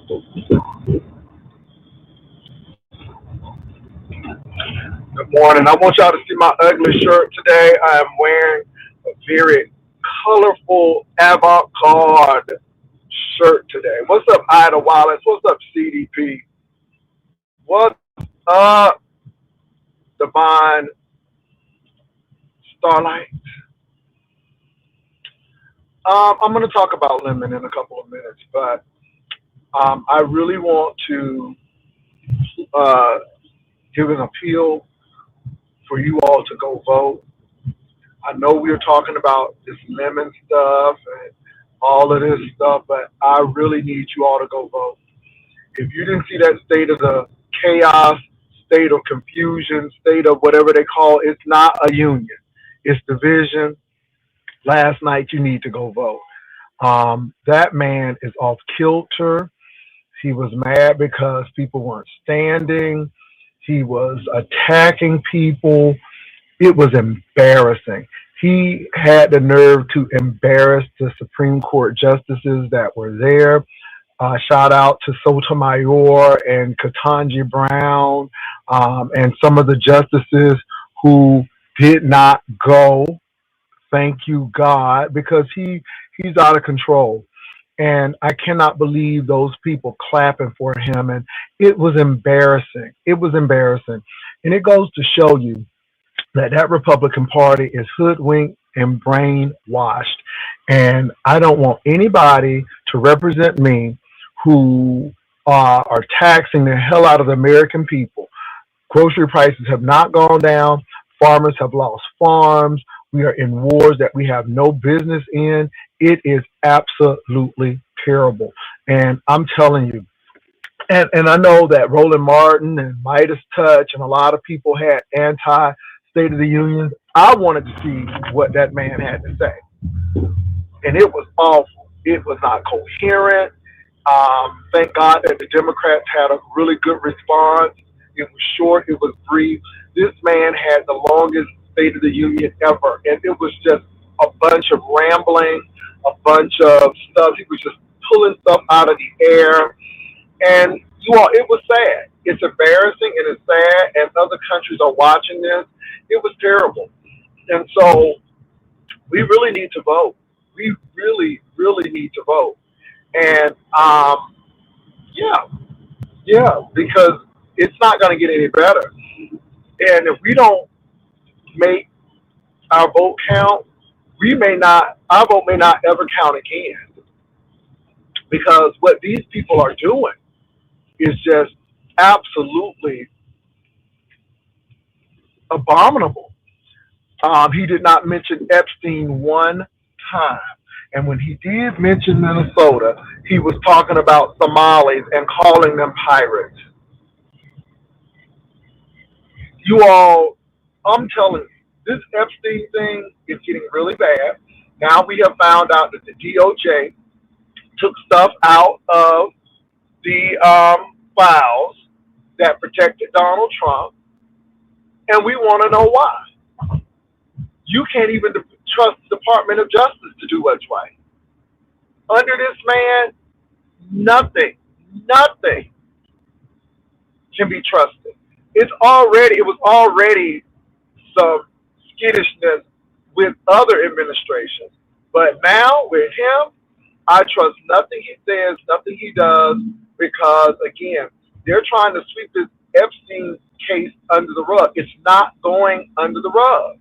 Good morning. I want y'all to see my ugly shirt today. I am wearing a very colorful avant-garde shirt today. What's up, Ida Wallace? What's up, CDP? What's up, Divine Starlight? I'm going to talk about Lemon in a couple of minutes, but I really want to uh, give an appeal for you all to go vote. I know we are talking about this lemon stuff and all of this stuff, but I really need you all to go vote. If you didn't see that state of the chaos, state of confusion, state of whatever they call it, it's not a union. It's division. Last night, you need to go vote. That man is off kilter. He was mad because people weren't standing. He was attacking people. It was embarrassing. He had the nerve to embarrass the Supreme Court justices that were there. Shout out to Sotomayor and Ketanji Brown and some of the justices who did not go. Thank you, God, because he's out of control. And I cannot believe those people clapping for him. And it was embarrassing. It was embarrassing. And it goes to show you that Republican Party is hoodwinked and brainwashed. And I don't want anybody to represent me who are taxing the hell out of the American people. Grocery prices have not gone down. Farmers have lost farms. We are in wars that we have no business in. It is absolutely terrible. And I'm telling you, and I know that Roland Martin and Midas Touch and a lot of people had anti State of the Union. I wanted to see what that man had to say. And it was awful. It was not coherent. Thank God that the Democrats had a really good response. It was short, it was brief. This man had the longest State of the Union ever. And it was just a bunch of rambling, a bunch of stuff. He was just pulling stuff out of the air. And you all, it was sad. It's embarrassing and it's sad. And other countries are watching this. It was terrible. And so we really need to vote. We really, really need to vote. And yeah, yeah, because it's not going to get any better. And if we don't make our vote count, our vote may not ever count again. Because what these people are doing is just absolutely abominable. He did not mention Epstein one time. And when he did mention Minnesota, he was talking about Somalis and calling them pirates. You all, I'm telling you, this Epstein thing is getting really bad. Now we have found out that the DOJ took stuff out of the files that protected Donald Trump, and we want to know why. You can't even trust the Department of Justice to do what's right. Under this man, nothing can be trusted. It was already some skittishness with other administrations. But now with him, I trust nothing he says, nothing he does, because again, they're trying to sweep this Epstein case under the rug. It's not going under the rug.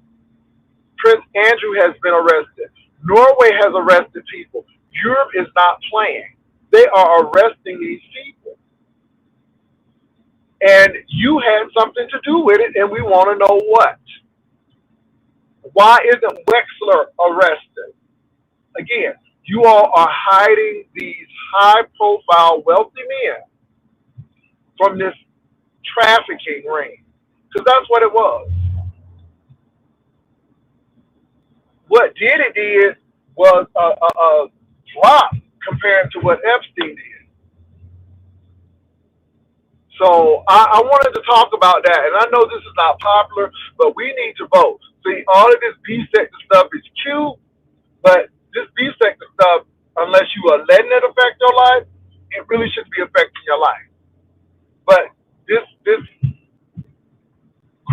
Prince Andrew has been arrested. Norway has arrested people. Europe is not playing. They are arresting these people. And you had something to do with it, and we want to know what. Why isn't Wexler arrested? Again, you all are hiding these high-profile, wealthy men from this trafficking ring, because that's what it was. What Diddy did was a drop compared to what Epstein did. So I wanted to talk about that, and I know this is not popular, but we need to vote. See, all of this B sector stuff is cute, but this B sector stuff, unless you are letting it affect your life, it it really shouldn't be affecting your life. But this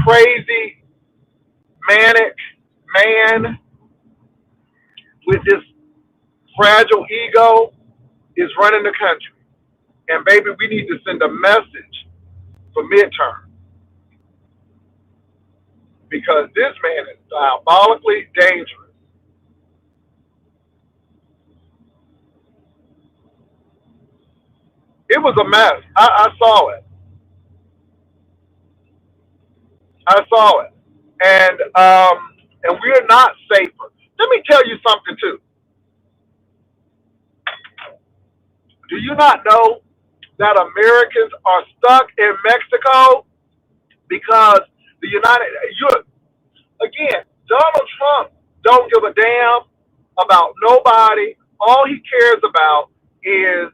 crazy manic man with this fragile ego is running the country. And baby, we need to send a message for midterm because this man is diabolically dangerous. It was a mess. I saw it. I saw it. And we're not safer. Let me tell you something too. Do you not know that Americans are stuck in Mexico because the United you again, Donald Trump don't give a damn about nobody. All he cares about is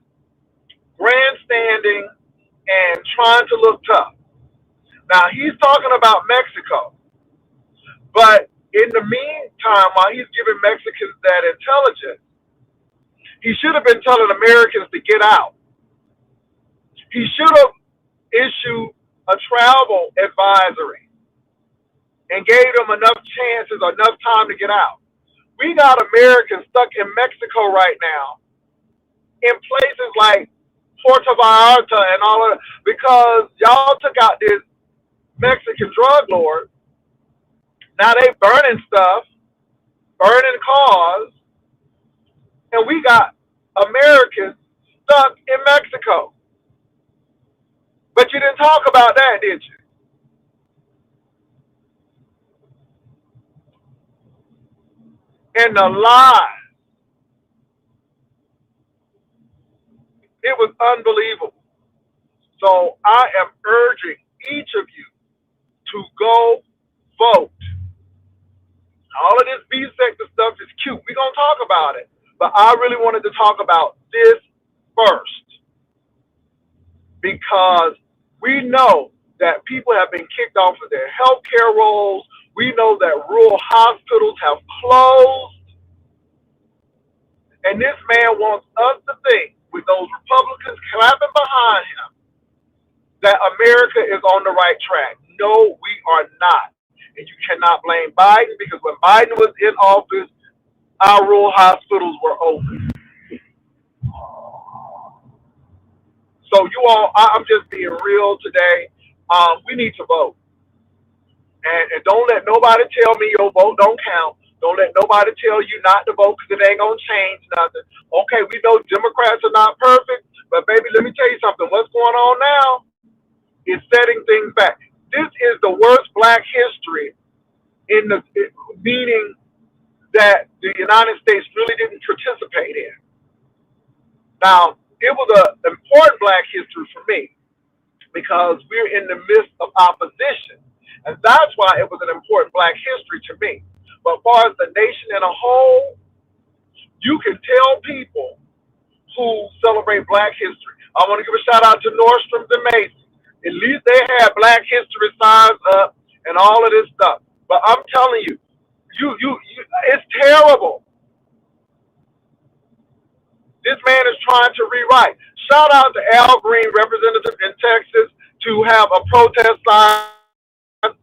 grandstanding and trying to look tough. Now he's talking about Mexico, but in the meantime, while he's giving Mexicans that intelligence, he should have been telling Americans to get out. He should have issued a travel advisory and gave them enough chances, enough time to get out. We got Americans stuck in Mexico right now in places like Puerto Vallarta and all of that because y'all took out this Mexican drug lord. Now they burning stuff, burning cars, and we got Americans stuck in Mexico. But you didn't talk about that, did you? And the lies. It was unbelievable. So I am urging each of you to go vote. All of this B-sector stuff is cute. We're going to talk about it. But I really wanted to talk about this first because we know that people have been kicked off of their healthcare roles. We know that rural hospitals have closed. And this man wants us to think, with those Republicans clapping behind him, that America is on the right track. No, we are not. And you cannot blame Biden because when Biden was in office, our rural hospitals were open. So you all, I'm just being real today. We need to vote. And don't let nobody tell me your vote don't count. Don't let nobody tell you not to vote because it ain't going to change nothing. Okay, we know Democrats are not perfect, but baby, let me tell you something. What's going on now is setting things back. This is the worst black history meaning that the United States really didn't participate in. Now, it was an important black history for me because we're in the midst of opposition. And that's why it was an important black history to me. But as far as the nation in a whole, you can tell people who celebrate black history. I want to give a shout out to Nordstrom's and Macy's. At least they had black history signs up and all of this stuff. But I'm telling you, it's terrible. This man is trying to rewrite. Shout out to Al Green, representative in Texas, to have a protest sign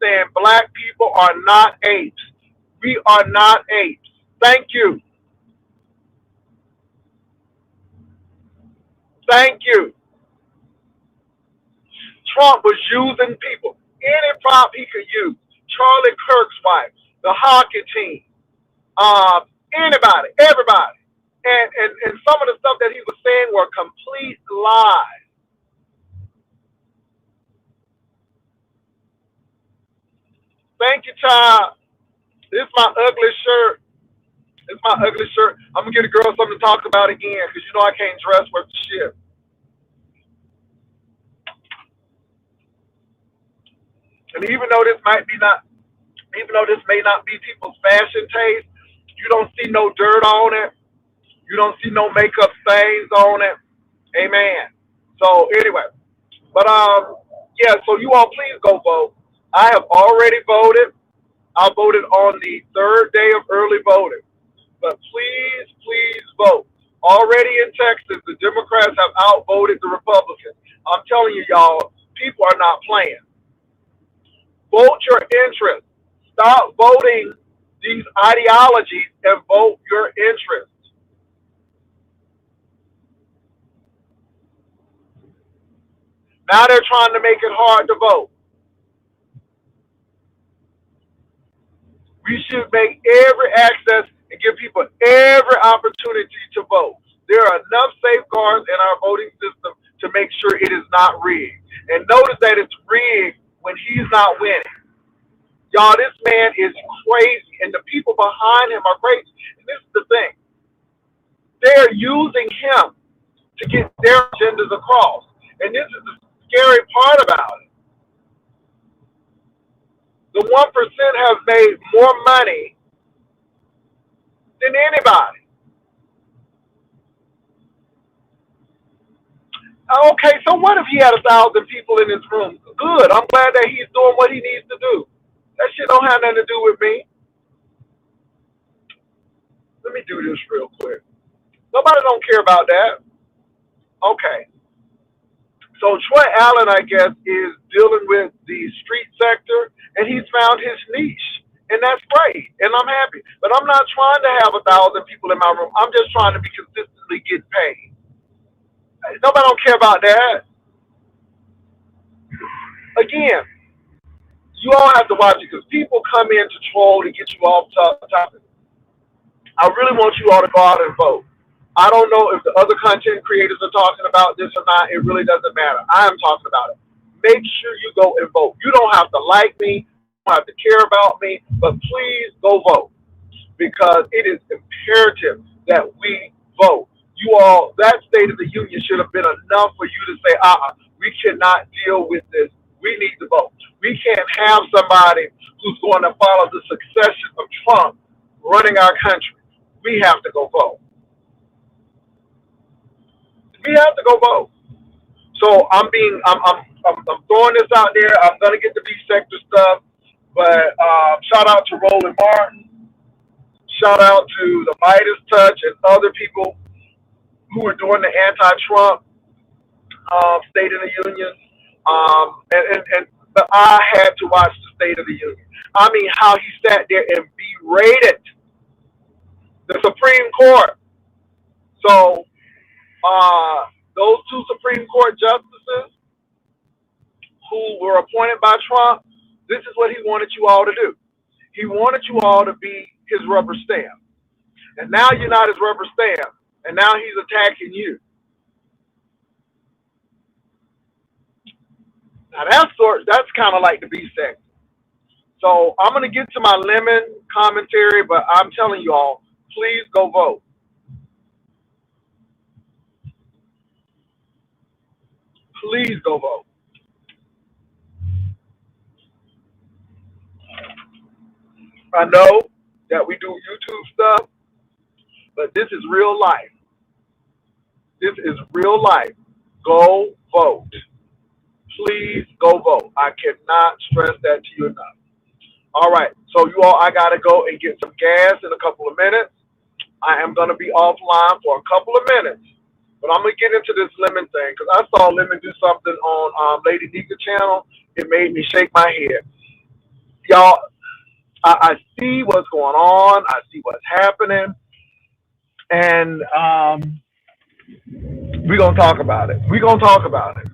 saying black people are not apes. We are not apes. Thank you. Thank you. Trump was using people. Any prop he could use. Charlie Kirk's wife, the hockey team, anybody, everybody. And some of the stuff that he was saying were complete lies. Thank you, Ty. This is my ugly shirt. It's my ugly shirt. I'm gonna get a girl something to talk about again because you know I can't dress worth the shit. And even though this may not be people's fashion taste, you don't see no dirt on it. You don't see no makeup stains on it. Amen. So anyway, but yeah. So you all please go vote. I have already voted. I voted on the third day of early voting. But please, please vote. Already in Texas, the Democrats have outvoted the Republicans. I'm telling you, y'all, people are not playing. Vote your interest. Stop voting these ideologies and vote your interest. Now they're trying to make it hard to vote. We should make every access and give people every opportunity to vote. There are enough safeguards in our voting system to make sure it is not rigged. And notice that it's rigged when he's not winning. Y'all, this man is crazy, and the people behind him are crazy. And this is the thing. They're using him to get their agendas across. And this is the scary part about it. The 1% have made more money than anybody. Okay, so what if he had 1,000 people in his room? Good. I'm glad that he's doing what he needs to do. That shit don't have nothing to do with me. Let me do this real quick. Nobody don't care about that. Okay. So Troy Allen, I guess, is dealing with the street sector, and he's found his niche, and that's great, and I'm happy. But I'm not trying to have 1,000 people in my room. I'm just trying to be consistently getting paid. Nobody don't care about that. Again, you all have to watch it because people come in to troll to get you off topic. I really want you all to go out and vote. I don't know if the other content creators are talking about this or not. It really doesn't matter. I am talking about it. Make sure you go and vote. You don't have to like me. You don't have to care about me. But please go vote because it is imperative that we vote. You all, that State of the Union should have been enough for you to say, we cannot deal with this. We need to vote. We can't have somebody who's going to follow the succession of Trump running our country. We have to go vote. We have to go vote. So I'm throwing this out there. I'm gonna get the B sector stuff, but shout out to Roland Martin. Shout out to the Midas Touch and other people who are doing the anti-Trump State of the Union. But I had to watch the State of the Union. I mean, how he sat there and berated the Supreme Court. So those two Supreme Court justices who were appointed by Trump, this is what he wanted you all to do. He wanted you all to be his rubber stamp. And now you're not his rubber stamp. And now he's attacking you. Now that's kind of like the B sector. So I'm going to get to my lemon commentary, but I'm telling you all, please go vote. Please go vote. I know that we do YouTube stuff, but this is real life. This is real life. Go vote. Please go vote. I cannot stress that to you enough. All right. So you all, I got to go and get some gas in a couple of minutes. I am going to be offline for a couple of minutes. But I'm going to get into this Lemon thing because I saw Lemon do something on Lady Nika channel. It made me shake my head. Y'all, I see what's going on. I see what's happening. And we're going to talk about it. We're going to talk about it.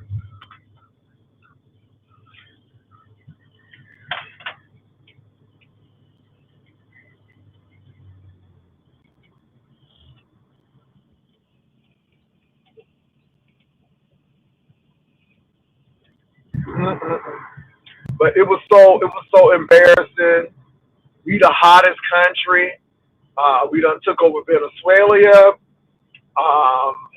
But it was so embarrassing. We the hottest country. We done took over Venezuela,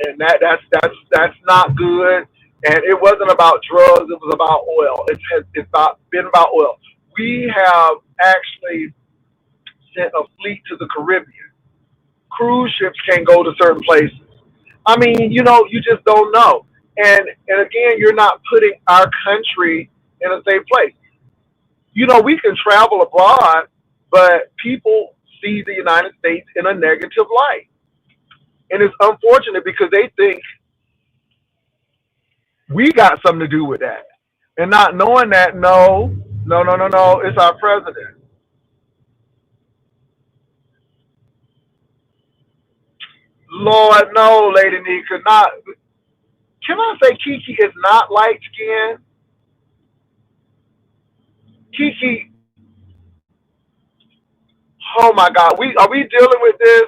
and that's not good. And it wasn't about drugs; it was about oil. It's been about oil. We have actually sent a fleet to the Caribbean. Cruise ships can't go to certain places. I mean, you just don't know. And again, you're not putting our country in a safe place. We can travel abroad, but people see the United States in a negative light. And it's unfortunate because they think we got something to do with that. And not knowing that, no, no, no, no, no, it's our president. Lord, no, Lady Nika, not. Can I say Kiki is not light skinned? Kiki, oh my God, we are we dealing with this?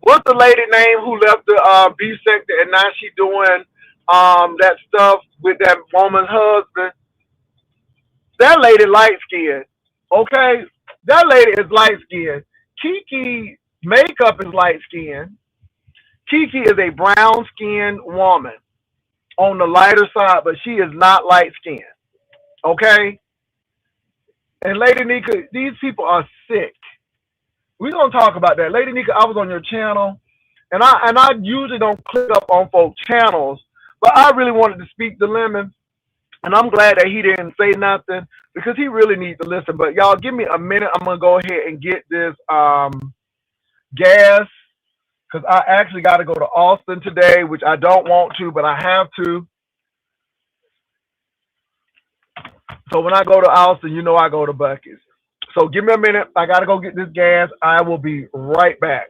What's the lady name who left the B sector and now she doing that stuff with that woman's husband? That lady light skinned. Okay? That lady is light skinned. Kiki makeup is light skinned. Kiki is a brown skinned woman on the lighter side, but she is not light skinned. Okay? And Lady Nika, these people are sick. We're gonna talk about that. Lady Nika, I was on your channel and I usually don't click up on folks' channels, but I really wanted to speak to Lemon. And I'm glad that he didn't say nothing because he really needs to listen. But y'all, give me a minute. I'm gonna go ahead and get this gas because I actually got to go to Austin today, which I don't want to, but I have to. So when I go to Austin, you know I go to Buc-ee's. So give me a minute. I got to go get this gas. I will be right back.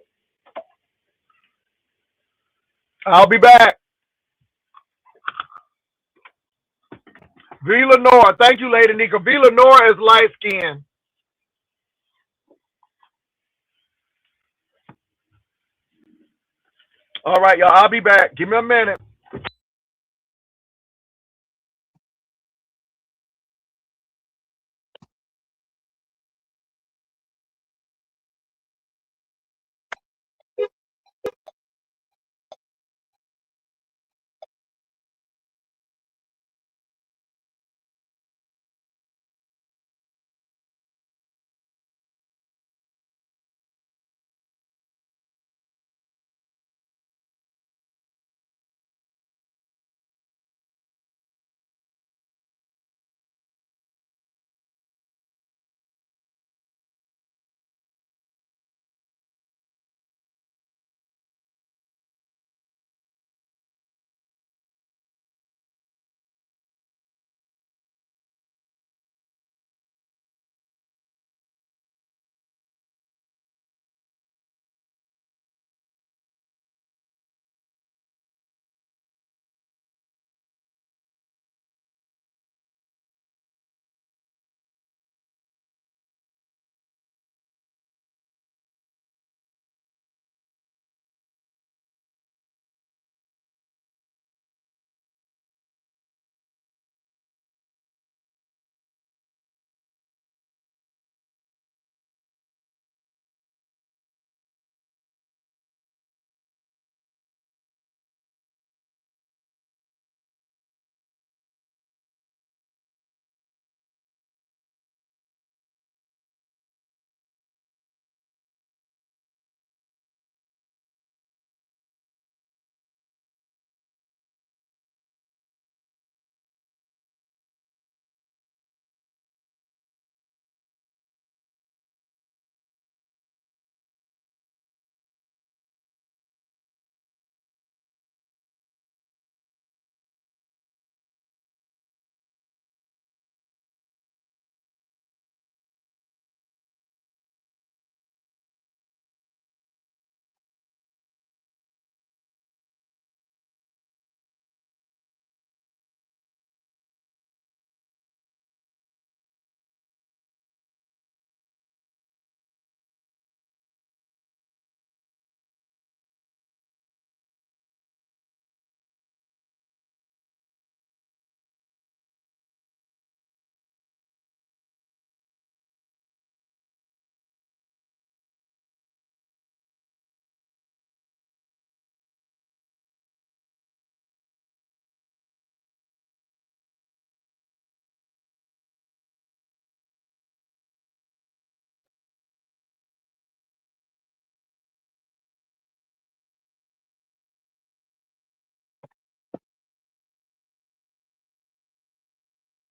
I'll be back. V. Lenore. Thank you, Lady Nika. V. Lenore is light skinned. All right, y'all. I'll be back. Give me a minute.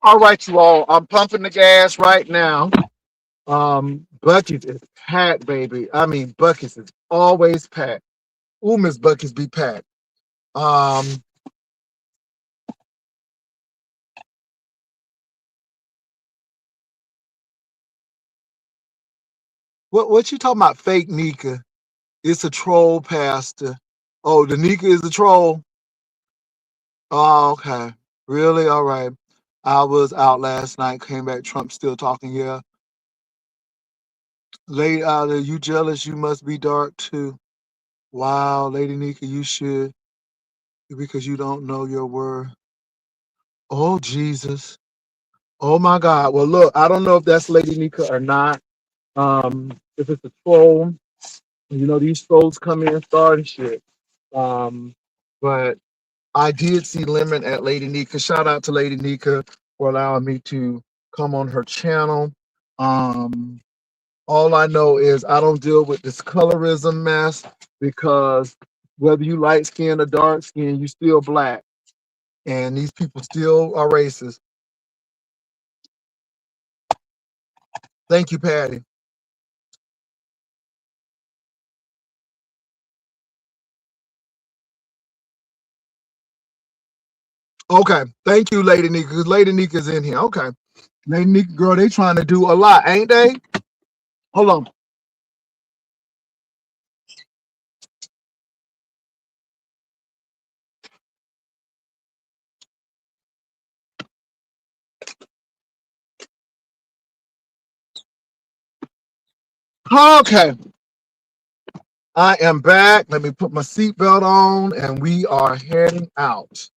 All right, you all. I'm pumping the gas right now. Buckets is packed, baby. I mean, Buckets is always packed. Ooh, Miss Buckets be packed. What you talking about? Fake Nika? It's a troll, Pastor. Oh, the Nika is a troll. Oh, okay. Really? All right. I was out last night. Came back. Trump still talking. Yeah. Lady Ada, you jealous? You must be dark too. Wow, Lady Nika, you should because you don't know your word. Oh Jesus. Oh my God. Well, look, I don't know if that's Lady Nika or not. If it's a troll, you know these trolls come in starting shit. But I did see Lemon at Lady Nika. Shout out to Lady Nika for allowing me to come on her channel. All I know is I don't deal with this colorism mess because whether you light skin or dark skin, you still black. And these people still are racist. Thank you, Patty. Okay. Thank you, Lady Nika, because Lady Nika's in here. Okay. Lady Nika, girl, they trying to do a lot, ain't they? Hold on. Okay. I am back. Let me put my seatbelt on and we are heading out.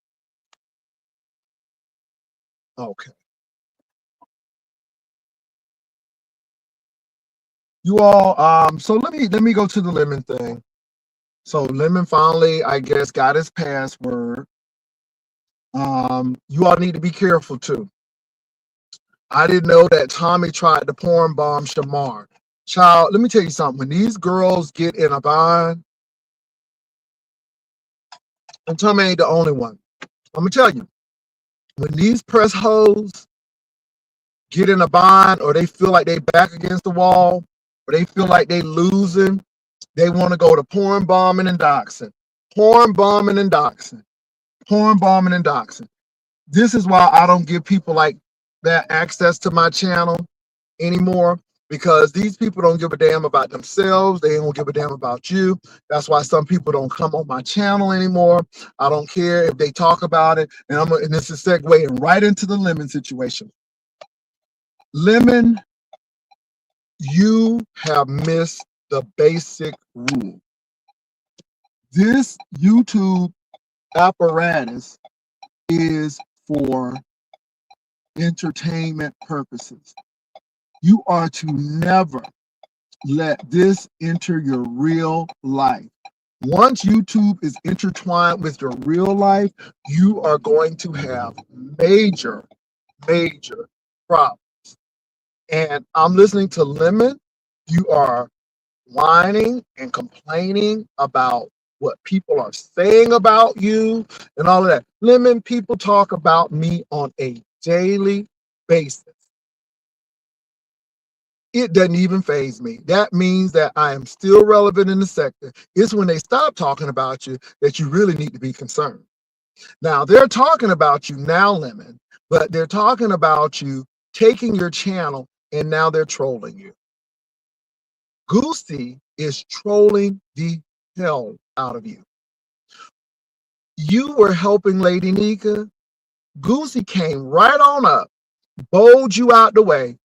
Okay. You all, so let me go to the Lemon thing. So Lemon finally, I guess, got his password. You all need to be careful too. I didn't know that Tommy tried to porn bomb Shamar. Child, let me tell you something. When these girls get in a bind, and Tommy ain't the only one. I'm gonna tell you, when these press hoes get in a bind or they feel like they back against the wall or they feel like they losing, they want to go to porn bombing and doxing. Porn bombing and doxing. Porn bombing and doxing. This is why I don't give people like that access to my channel anymore, because these people don't give a damn about themselves. They don't give a damn about you. That's why some people don't come on my channel anymore. I don't care if they talk about it. And this is segueing right into the Lemon situation. Lemon, you have missed the basic rule. This YouTube apparatus is for entertainment purposes. You are to never let this enter your real life. Once YouTube is intertwined with your real life, you are going to have major, major problems. And I'm listening to Lemon. You are whining and complaining about what people are saying about you and all of that. Lemon, people talk about me on a daily basis. It doesn't even faze me. That means that I am still relevant in the sector. It's when they stop talking about you that you really need to be concerned. Now, they're talking about you now, Lemon, but they're talking about you taking your channel and now they're trolling you. Goosey is trolling the hell out of you. You were helping Lady Nika. Goosey came right on up, bowled you out the way,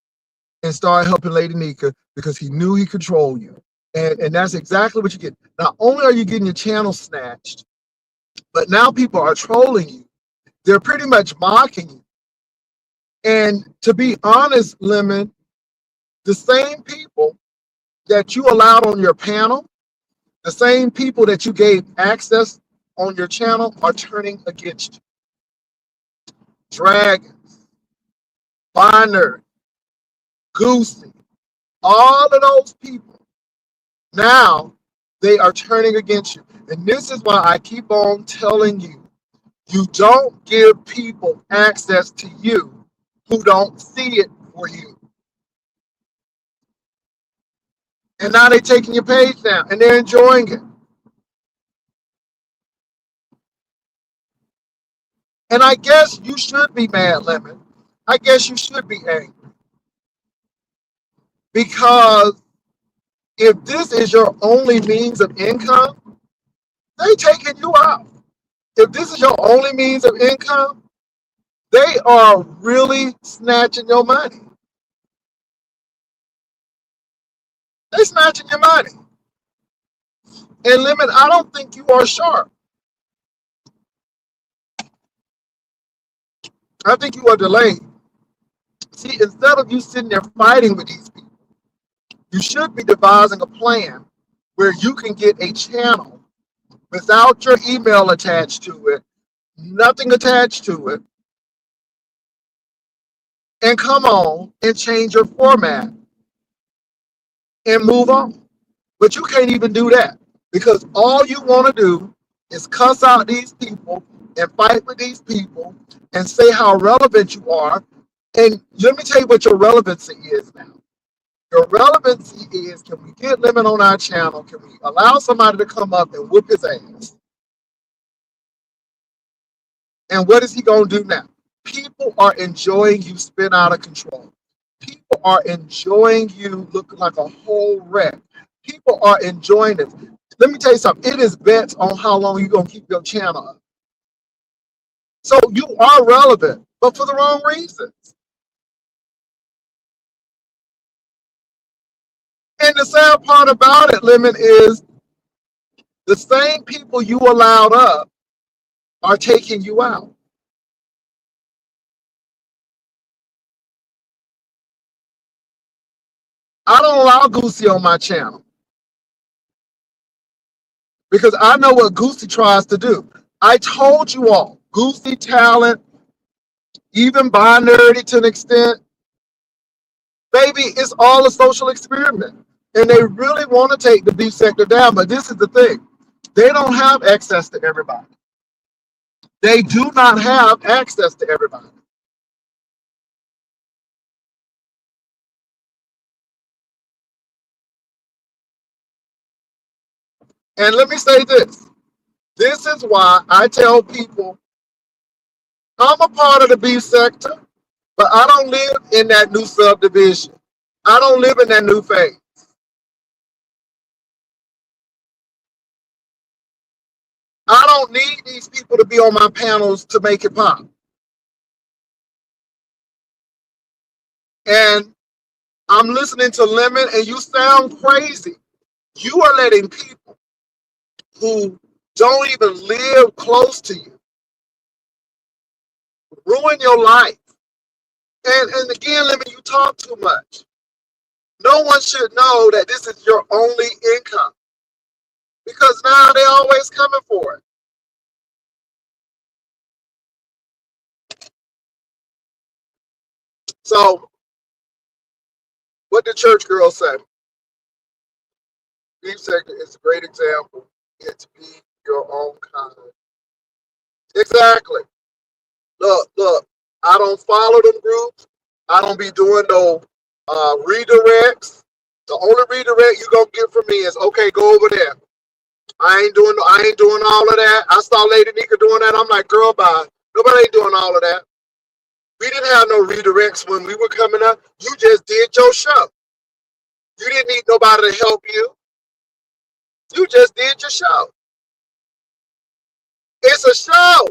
and started helping Lady Nika because he knew he controlled you. And that's exactly what you get. Not only are you getting your channel snatched, but now people are trolling you. They're pretty much mocking you. And to be honest, Lemon, the same people that you allowed on your panel, the same people that you gave access on your channel are turning against you. Dragons, Bonner, Goosey, all of those people, now they are turning against you. And this is why I keep on telling you, you don't give people access to you who don't see it for you. And now they're taking your page down and they're enjoying it. And I guess you should be mad, Lemon. I guess you should be angry. Because if this is your only means of income, they taking you out. If this is your only means of income, they are really snatching your money. They snatching your money. And Lemon, I don't think you are sharp. I think you are delayed. See, instead of you sitting there fighting with these people, you should be devising a plan where you can get a channel without your email attached to it, nothing attached to it, and come on and change your format and move on. But you can't even do that because all you want to do is cuss out these people and fight with these people and say how relevant you are. And let me tell you what your relevancy is now. Your relevancy is, can we get Lemon on our channel? Can we allow somebody to come up and whoop his ass? And what is he going to do now? People are enjoying you spin out of control. People are enjoying you looking like a whole wreck. People are enjoying this. Let me tell you something. It is bets on how long you're going to keep your channel up. So you are relevant, but for the wrong reasons. And the sad part about it, Lemon, is the same people you allowed up are taking you out. I don't allow Goosey on my channel because I know what Goosey tries to do. I told you all, Goosey, Talent, even Binary to an extent, baby, it's all a social experiment. And they really want to take the beef sector down, but this is the thing. They don't have access to everybody. They do not have access to everybody. And let me say this. This is why I tell people I'm a part of the beef sector, but I don't live in that new subdivision. I don't live in that new phase. I don't need these people to be on my panels to make it pop. And I'm listening to Lemon, and you sound crazy. You are letting people who don't even live close to you ruin your life. And again, Lemon, you talk too much. No one should know that this is your only income because now they're always coming for it. So, what did church girl say? Beef sector is a great example. It's be your own kind. Exactly. Look, I don't follow them groups. I don't be doing no redirects. The only redirect you gonna get from me is okay, go over there. I ain't doing all of that. I saw Lady Nika doing that. I'm like, girl, bye. Nobody ain't doing all of that. We didn't have no redirects when we were coming up. You just did your show. You didn't need nobody to help you. You just did your show. It's a show.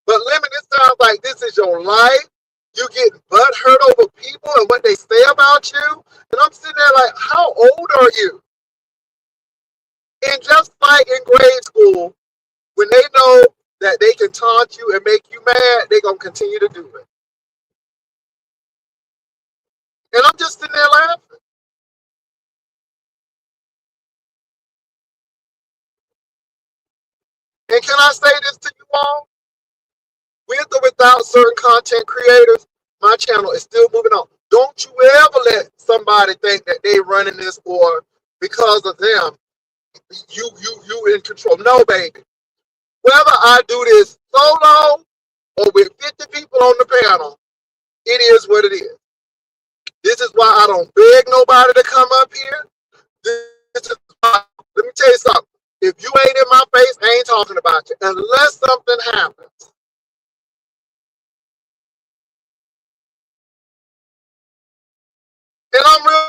But Lemon, it sounds like this is your life. You get butt hurt over people and what they say about you. And I'm sitting there like, how old are you? And just like in grade school, when they know that they can taunt you and make you mad, they're going to continue to do it. And I'm just sitting there laughing. And can I say this to you all? With or without certain content creators, my channel is still moving on. Don't you ever let somebody think that they running this or because of them, you in control. No, baby. Whether I do this solo or with 50 people on the panel, it is what it is. This is why I don't beg nobody to come up here. This is why, let me tell you something. If you ain't in my face, I ain't talking. talking about you unless something happens. And I'm real.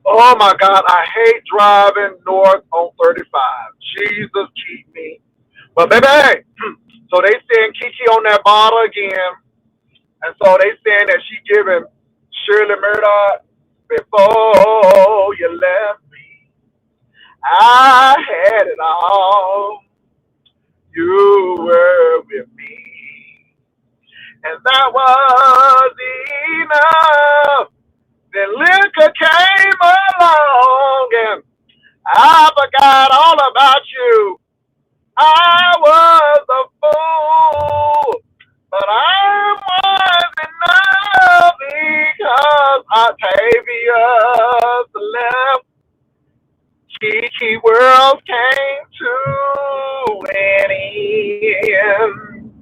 Oh my God, I hate driving north on 35. Jesus keep me. But baby, so they saying Kiki on that bottle again, and so they saying that she giving Shirley Murdoch before you left me. I had it all. You were with me, and that was enough. Then liquor came along, and I forgot all about you. I was a fool, but I was enough because Octavius left. Kiki World came to an end,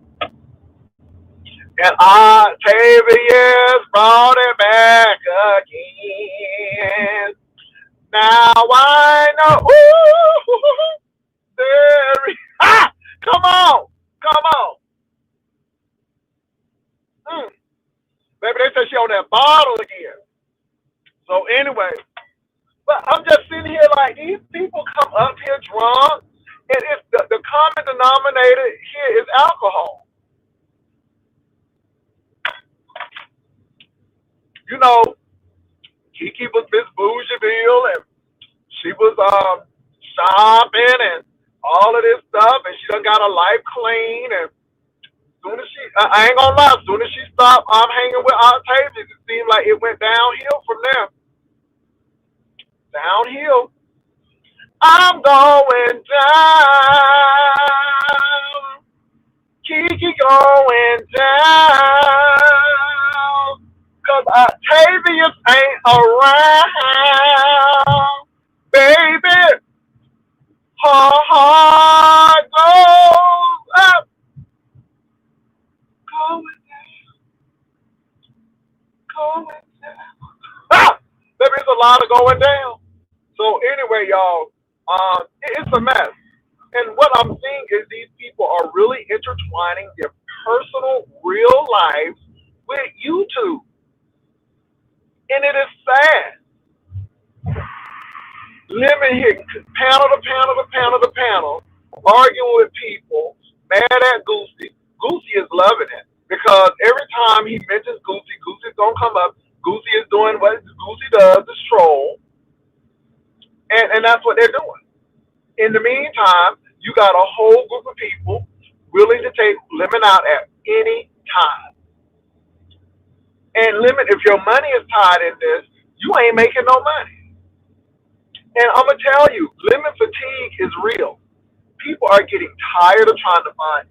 and Octavius brought it back again. Now I know. Ooh, there is, come on, come on. on that bottle again. So anyway, but I'm just sitting here like these people come up here drunk, and it's the common denominator here is alcohol. You know, Kiki was Miss Bougieville, and she was shopping and all of this stuff, and she done got her life clean. And soon as I ain't gonna lie, soon as she stopped hanging with Octavius, it seemed like it went downhill from there. Downhill. I'm going down. Kiki going down. Cause Octavius ain't around. Baby, her heart goes up. Going down. Going down. Ah! There is a lot of going down. So anyway, y'all, it's a mess. And what I'm seeing is these people are really intertwining their personal, real lives with YouTube. And it is sad. Living here, panel to panel to panel to panel, arguing with people, mad at Goosey. Goosey is loving it because every time he mentions Goosey, Goosey's going to come up. Goosey is doing what Goosey does, is troll. And that's what they're doing. In the meantime, you got a whole group of people willing to take Lemon out at any time. And Lemon, if your money is tied in this, you ain't making no money. And I'm going to tell you, Lemon fatigue is real. People are getting tired of trying to find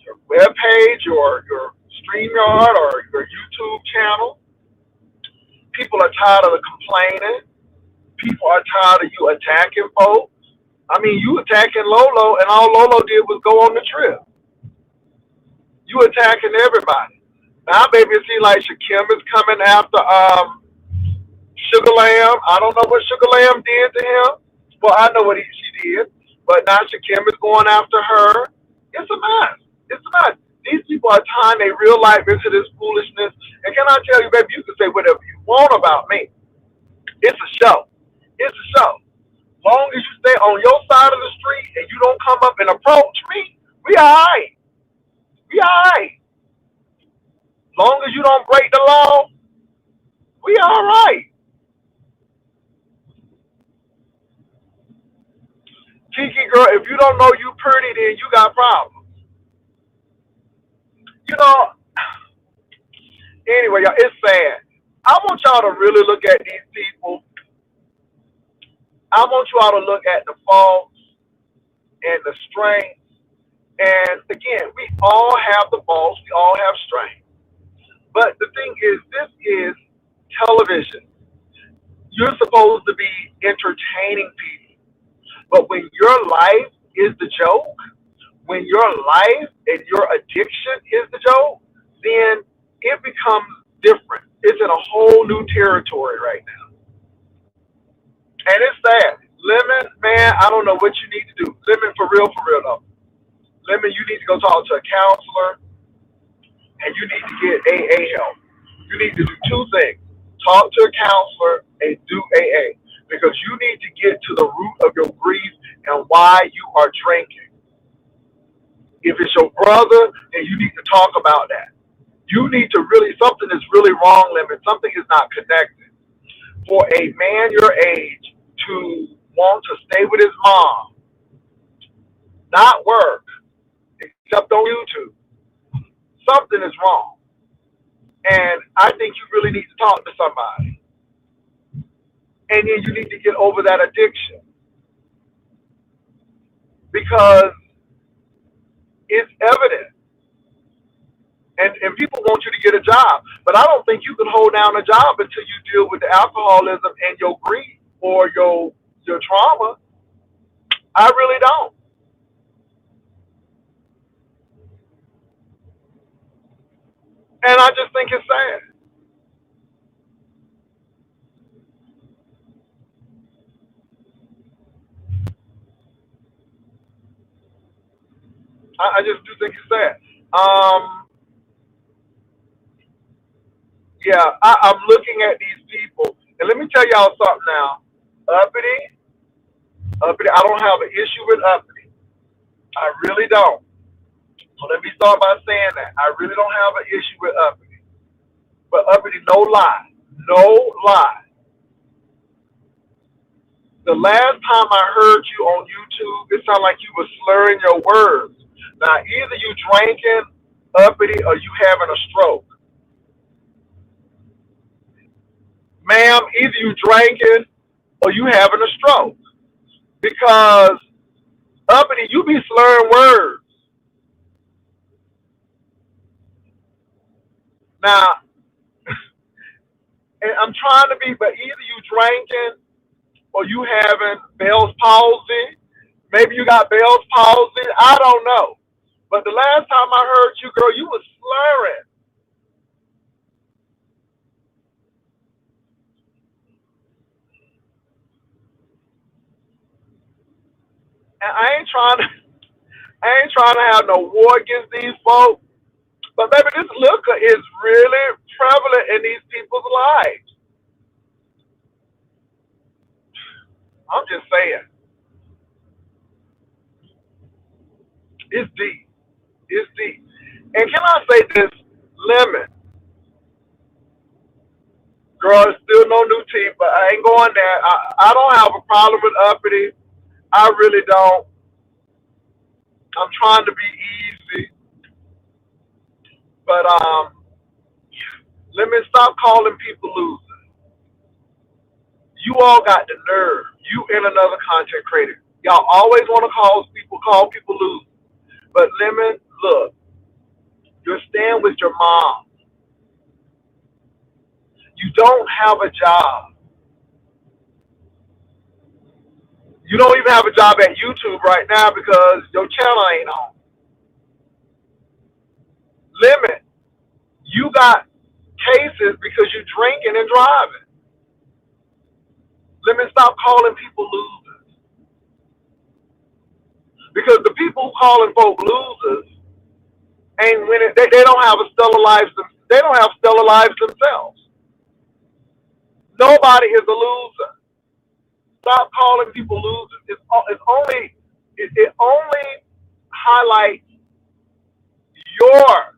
your web page or your StreamYard or your YouTube channel. People are tired of the complaining. People are tired of you attacking folks. I mean, you attacking Lolo, and all Lolo did was go on the trip. You attacking everybody. Now, baby, it seems like Shakim is coming after Sugar Lamb. I don't know what Sugar Lamb did to him. Well, I know what she did. But now Shakim is going after her. It's a mess. It's a mess. These people are tying their real life into this foolishness. And can I tell you, baby, you can say whatever you want about me. It's a show. It's a show. Long as you stay on your side of the street and you don't come up and approach me, we all right. We all right. Long as you don't break the law, we all right. Kiki girl, if you don't know you pretty, then you got problems. You know, anyway, y'all, it's sad. I want y'all to really look at these people. I want you all to look at the faults and the strengths. And again, we all have the faults, we all have strengths. But the thing is, this is television. You're supposed to be entertaining people. But when your life is the joke, when your life and your addiction is the joke, then it becomes different. It's in a whole new territory right now. And it's sad. Lemon, man, I don't know what you need to do. Lemon, for real though. Lemon, you need to go talk to a counselor and you need to get AA help. You need to do two things. Talk to a counselor and do AA. Because you need to get to the root of your grief and why you are drinking. If it's your brother, then you need to talk about that. You need to really, something is really wrong, Lemon. Something is not connected. For a man your age to want to stay with his mom, not work, except on YouTube, something is wrong. And I think you really need to talk to somebody. And then you need to get over that addiction. Because it's evident. And people want you to get a job. But I don't think you can hold down a job until you deal with the alcoholism and your grief or your trauma. I really don't. And I just think it's sad. I just do think it's sad. Yeah, I'm looking at these people, and let me tell y'all something now. Uppity, uppity. I don't have an issue with uppity. I really don't. So let me start by saying that I really don't have an issue with uppity. But uppity, no lie, no lie. The last time I heard you on YouTube, it sounded like you were slurring your words. Now, either you drinking uppity or you having a stroke. Ma'am, either you drinking or you having a stroke. Because uppity, you be slurring words. Now, and I'm trying to be, but either you drinking or you having Bell's palsy. Maybe you got Bell's palsy. I don't know. But the last time I heard you, girl, you was slurring. And I ain't trying to have no war against these folks. But baby, this liquor is really prevalent in these people's lives. I'm just saying, it's deep. It's deep. And can I say this? Lemon, girl, it's still no new teeth, but I ain't going there. I don't have a problem with uppity. I really don't. I'm trying to be easy, but let me stop calling people losers. You all got the nerve. You and another content creator. Y'all always want to call people losers. But Lemon, look, you're staying with your mom. You don't have a job. You don't even have a job at YouTube right now because your channel ain't on. Lemon, you got cases because you're drinking and driving. Lemon, stop calling people losers. Because the people who calling folk losers ain't winning. They don't have a stellar lives. They don't have stellar lives themselves. Nobody is a loser. Stop calling people losers. It only highlights your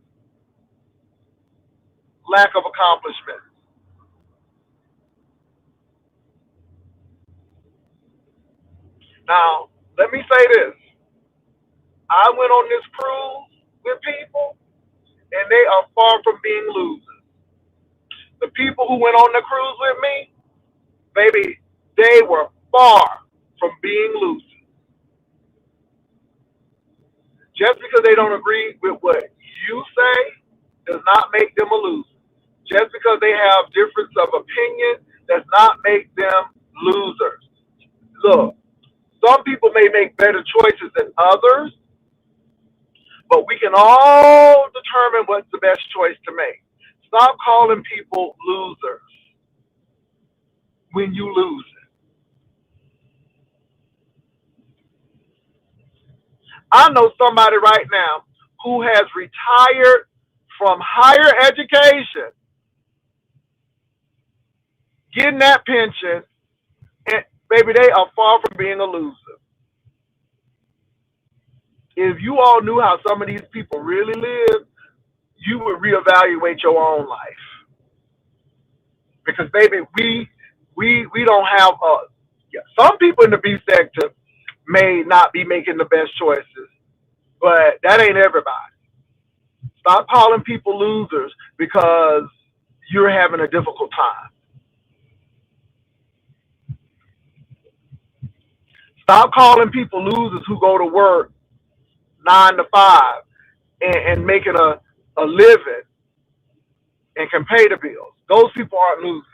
lack of accomplishment. Now, let me say this. I went on this cruise with people, and they are far from being losers. The people who went on the cruise with me, baby, they were far from being losers. Just because they don't agree with what you say does not make them a loser. Just because they have difference of opinion does not make them losers. Look, some people may make better choices than others, but we can all determine what's the best choice to make. Stop calling people losers when you lose it. I know somebody right now who has retired from higher education, getting that pension, and baby, they are far from being a loser. If you all knew how some of these people really live, you would reevaluate your own life. Because baby, we don't have yeah, some people in the beef sector may not be making the best choices, but that ain't everybody. Stop calling people losers because you're having a difficult time. Stop calling people losers who go to work 9 to 5 and making a living and can pay the bills. Those people aren't losers.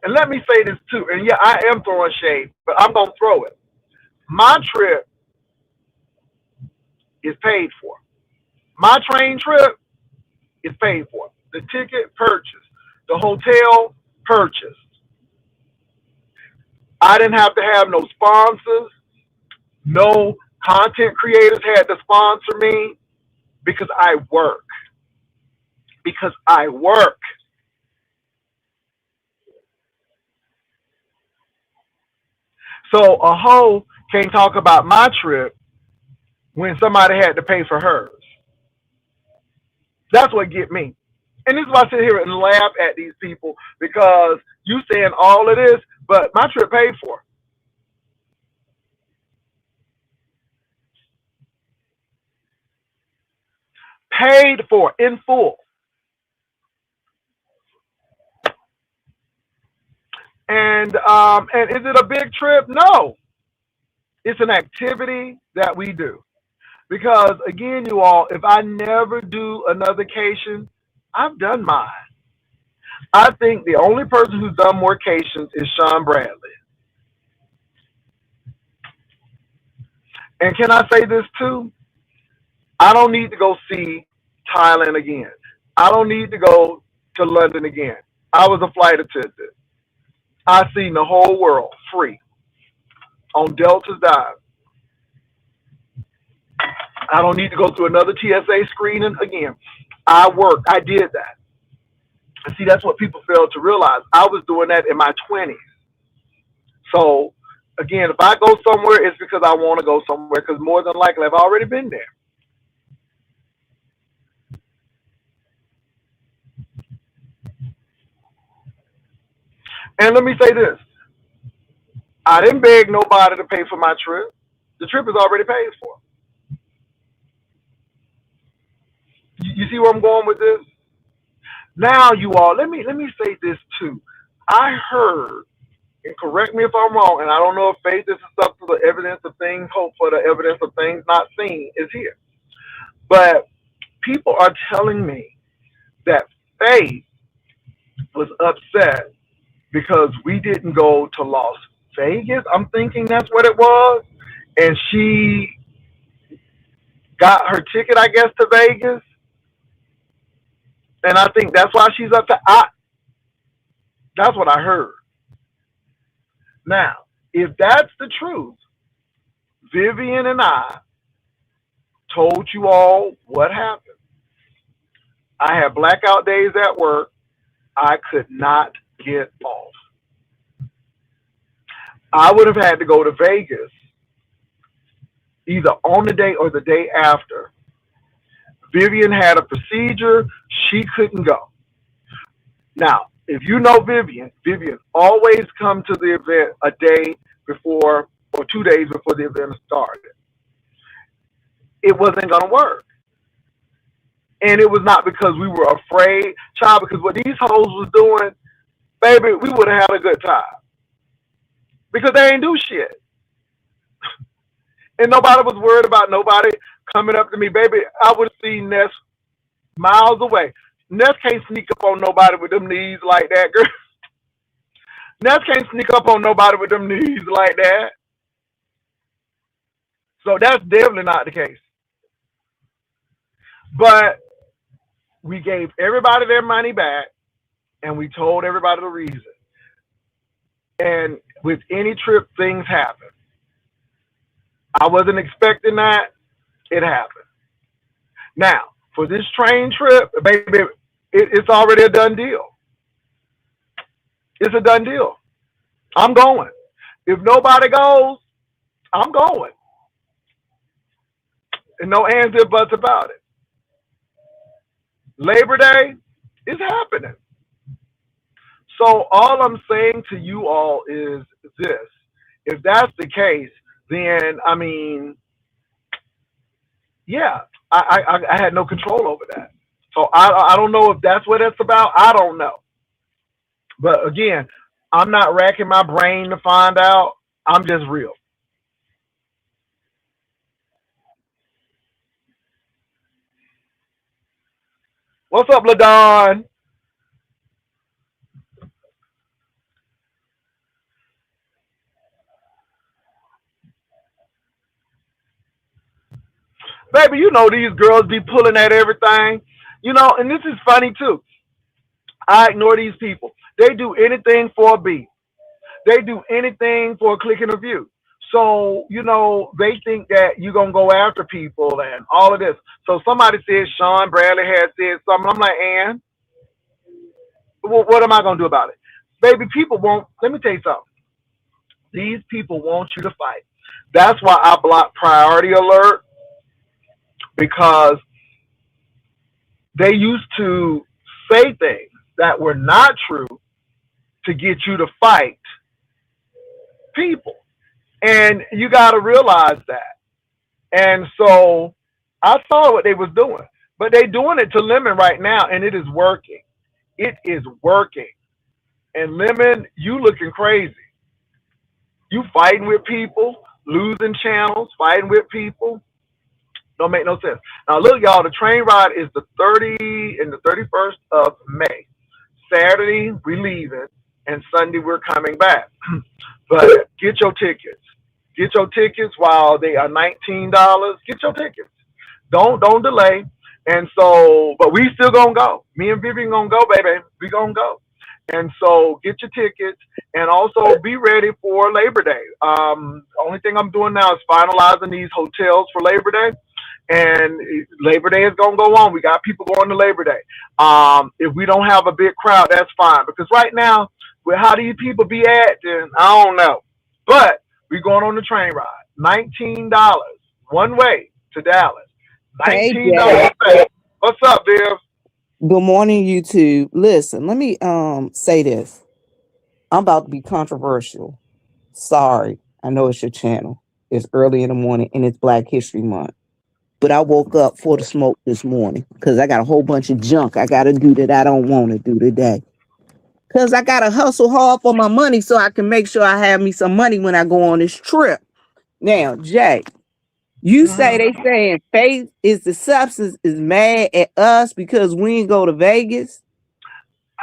And let me say this too, and yeah, I am throwing shade, but I'm gonna throw it. My trip is paid for. My train trip is paid for. The ticket purchased. The hotel purchased. I didn't have to have no sponsors. No content creators had to sponsor me because I work. Because I work. So a hoe can't talk about my trip when somebody had to pay for hers. That's what get me. And this is why I sit here and laugh at these people because you saying all of this, but my trip paid for. Paid for in full. And is it a big trip? No. It's an activity that we do. Because again, you all, if I never do another vacation, I've done mine. I think the only person who's done more vacations is Sean Bradley. And can I say this too? I don't need to go see Thailand again. I don't need to go to London again. I was a flight attendant. I seen the whole world free on Delta's Dive. I don't need to go through another TSA screening again. I worked. I did that. And see, that's what people fail to realize. I was doing that in my 20s. So, again, if I go somewhere, it's because I want to go somewhere because more than likely I've already been there. And let me say this. I didn't beg nobody to pay for my trip. The trip is already paid for. You see where I'm going with this? Now, you all, let me say this too. I heard, and correct me if I'm wrong, and I don't know if faith is up to the evidence of things, hope for the evidence of things not seen is here. But people are telling me that faith was upset because we didn't go to Las Vegas. I'm thinking that's what it was. And she got her ticket, I guess, to Vegas. And I think that's why she's upset. That's what I heard. Now, if that's the truth, Vivian and I told you all what happened. I had blackout days at work. I could not get off. I would have had to go to Vegas either on the day or the day after. Vivian had a procedure. She couldn't go. Now, if you know Vivian, Vivian always come to the event a day before or 2 days before the event started. It wasn't going to work. And it was not because we were afraid, child, because what these hoes was doing, baby, we would have had a good time. Because they ain't do shit. And nobody was worried about nobody coming up to me, baby. I would have seen Ness miles away. Ness can't sneak up on nobody with them knees like that, girl. Ness can't sneak up on nobody with them knees like that. So that's definitely not the case. But we gave everybody their money back and we told everybody the reason. And with any trip, things happen. I wasn't expecting that. It happened. Now, for this train trip, baby, it's already a done deal. It's a done deal. I'm going. If nobody goes, I'm going. And no ands or buts about it. Labor Day is happening. So all I'm saying to you all is this. If that's the case, then, I mean, yeah, I had no control over that. So I don't know if that's what it's about. I don't know. But again, I'm not racking my brain to find out. I'm just real. What's up, LaDon? Baby, you know these girls be pulling at everything. You know, and this is funny too. I ignore these people. They do anything for a beat. They do anything for a click and a view. So, they think that you're going to go after people and all of this. So somebody said Sean Bradley had said something. I'm like, and what am I going to do about it? Baby, people won't. Let me tell you something. These people want you to fight. That's why I block priority alert, because they used to say things that were not true to get you to fight people. And you got to realize that. And so I saw what they was doing, but they doing it to Lemon right now, and it is working. It is working. And Lemon, you looking crazy. You fighting with people, losing channels, fighting with people. Don't make no sense. Now look, y'all, the train ride is the 30th and the 31st of May. Saturday we leaving, and Sunday we're coming back. But get your tickets. Get your tickets while they are $19. Get your tickets. Don't delay. And so, but we still gonna go. Me and Vivian gonna go, baby. We gonna go. And so get your tickets, and also be ready for Labor Day. Only thing I'm doing now is finalizing these hotels for Labor Day. And Labor Day is gonna go on. We got people going to Labor Day. If we don't have a big crowd, that's fine. Because right now, with how these people be acting, I don't know. But we going on the train ride. $19 one way to Dallas. $19. What's up, Viv? Good morning, YouTube. Listen, let me say this. I'm about to be controversial. Sorry, I know it's your channel. It's early in the morning and it's Black History Month. But I woke up for the smoke this morning because I got a whole bunch of junk I got to do that I don't want to do today. Because I got to hustle hard for my money so I can make sure I have me some money when I go on this trip. Now, Jay, you say they saying faith is the substance is mad at us because we didn't go to Vegas?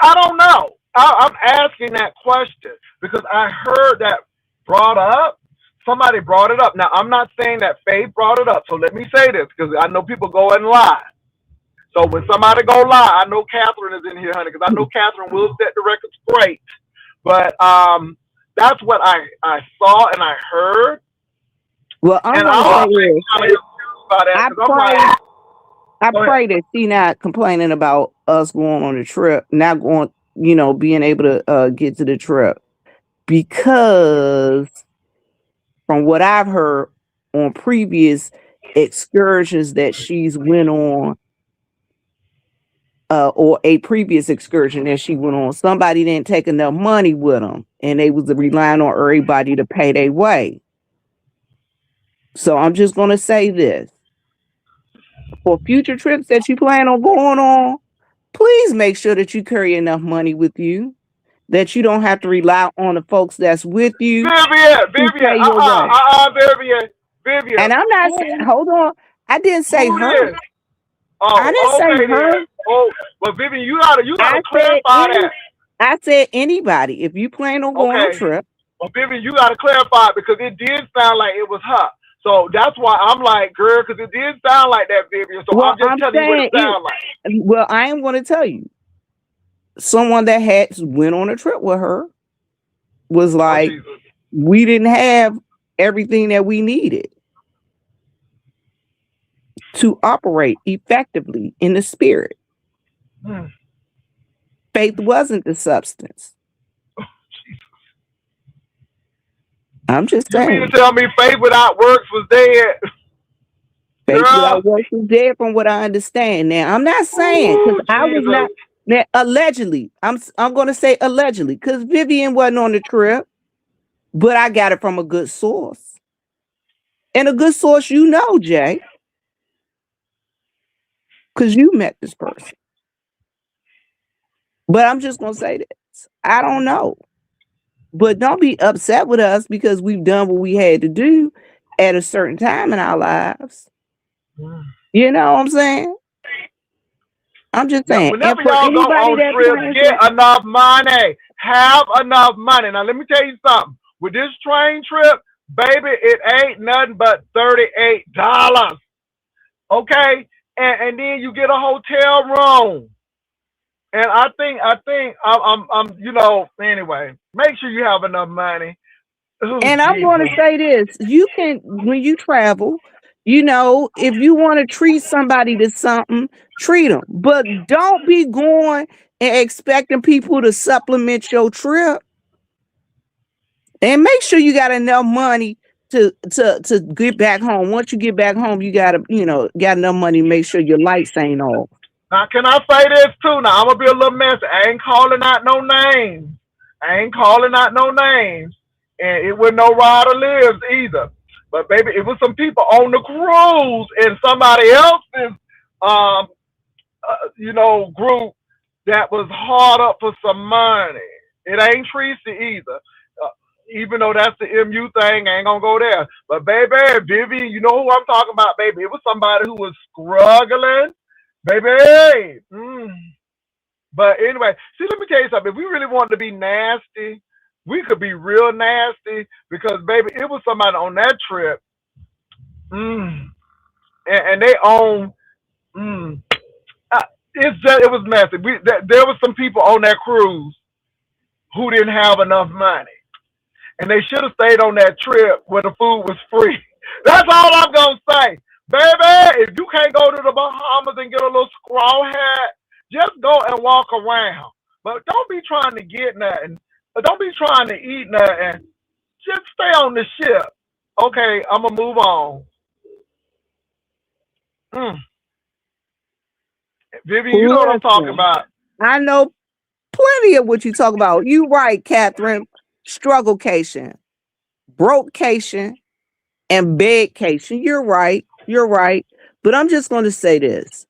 I don't know. I'm asking that question because I heard that brought up. Somebody brought it up. Now, I'm not saying that Faith brought it up. So let me say this, because I know people go and lie. So when somebody go lie, I know Catherine is in here, honey, because I know Catherine will set the record straight. But that's what I saw and I heard. Well, I'm gonna say this. I pray that she not complaining about us going on the trip, not going, being able to get to the trip, because from what I've heard on previous excursions that she's went on, or a previous excursion that she went on, somebody didn't take enough money with them, and they was relying on everybody to pay their way. So I'm just gonna say this: for future trips that you plan on going on, please make sure that you carry enough money with you that you don't have to rely on the folks that's with you. Vivian. And I'm not saying, hold on, I didn't say her. I didn't say her. Oh, well, Vivian, you gotta clarify that. I said anybody. If you plan on going on a trip. Well, Vivian, you gotta clarify, because it did sound like it was her. So that's why I'm like, girl, because it did sound like that, Vivian. So I'm just telling you what it sounds like. Well, I am going to tell you. Someone that had went on a trip with her was like, we didn't have everything that we needed to operate effectively in the spirit. Faith wasn't the substance. I'm just saying. You mean to tell me faith without works was dead? Faith without works was dead, from what I understand. Now, I'm not saying, because I was not. Now, allegedly, I'm going to say allegedly, because Vivian wasn't on the trip, but I got it from a good source. And a good source, Jay, because you met this person. But I'm just going to say this. I don't know. But don't be upset with us because we've done what we had to do at a certain time in our lives. You know what I'm saying? I'm just saying. Whenever y'all go on trips, get enough money. Have enough money. Now, let me tell you something. With this train trip, baby, it ain't nothing but $38. Okay? And then you get a hotel room. And I think I'm anyway, make sure you have enough money. Oh, And I'm going to Jesus. say this: you can, when you travel, if you want to treat somebody to something, treat them, but don't be going and expecting people to supplement your trip. And make sure you got enough money to get back home. Once you get back home, you gotta, got enough money to make sure your lights ain't off. Now, can I say this too? Now, I'm gonna be a little messy. I ain't calling out no names. And it was no rider lives either. But baby, it was some people on the cruise and somebody else's, um, group that was hard up for some money. It ain't Tracy either. Uh, Even though that's the MU thing, I ain't gonna go there. But baby, Vivian, you know who I'm talking about, baby. It was somebody who was struggling, baby. But anyway, see, let me tell you something. If we really wanted to be nasty, we could be real nasty because, baby, it was somebody on that trip, and they own. Mm, it was messy. There was some people on that cruise who didn't have enough money, and they should have stayed on that trip where the food was free. That's all I'm gonna say, baby. If you can't go to the Bahamas and get a little squaw hat, just go and walk around. But don't be trying to get nothing. But don't be trying to eat nothing. Just stay on the ship. Okay, I'm gonna move on. Mm. Vivian, you know what I'm talking Listen, about. I know plenty of what you talk about. You right, Catherine. Strugglecation, brokecation, and begcation. You're right. You're right. But I'm just going to say this: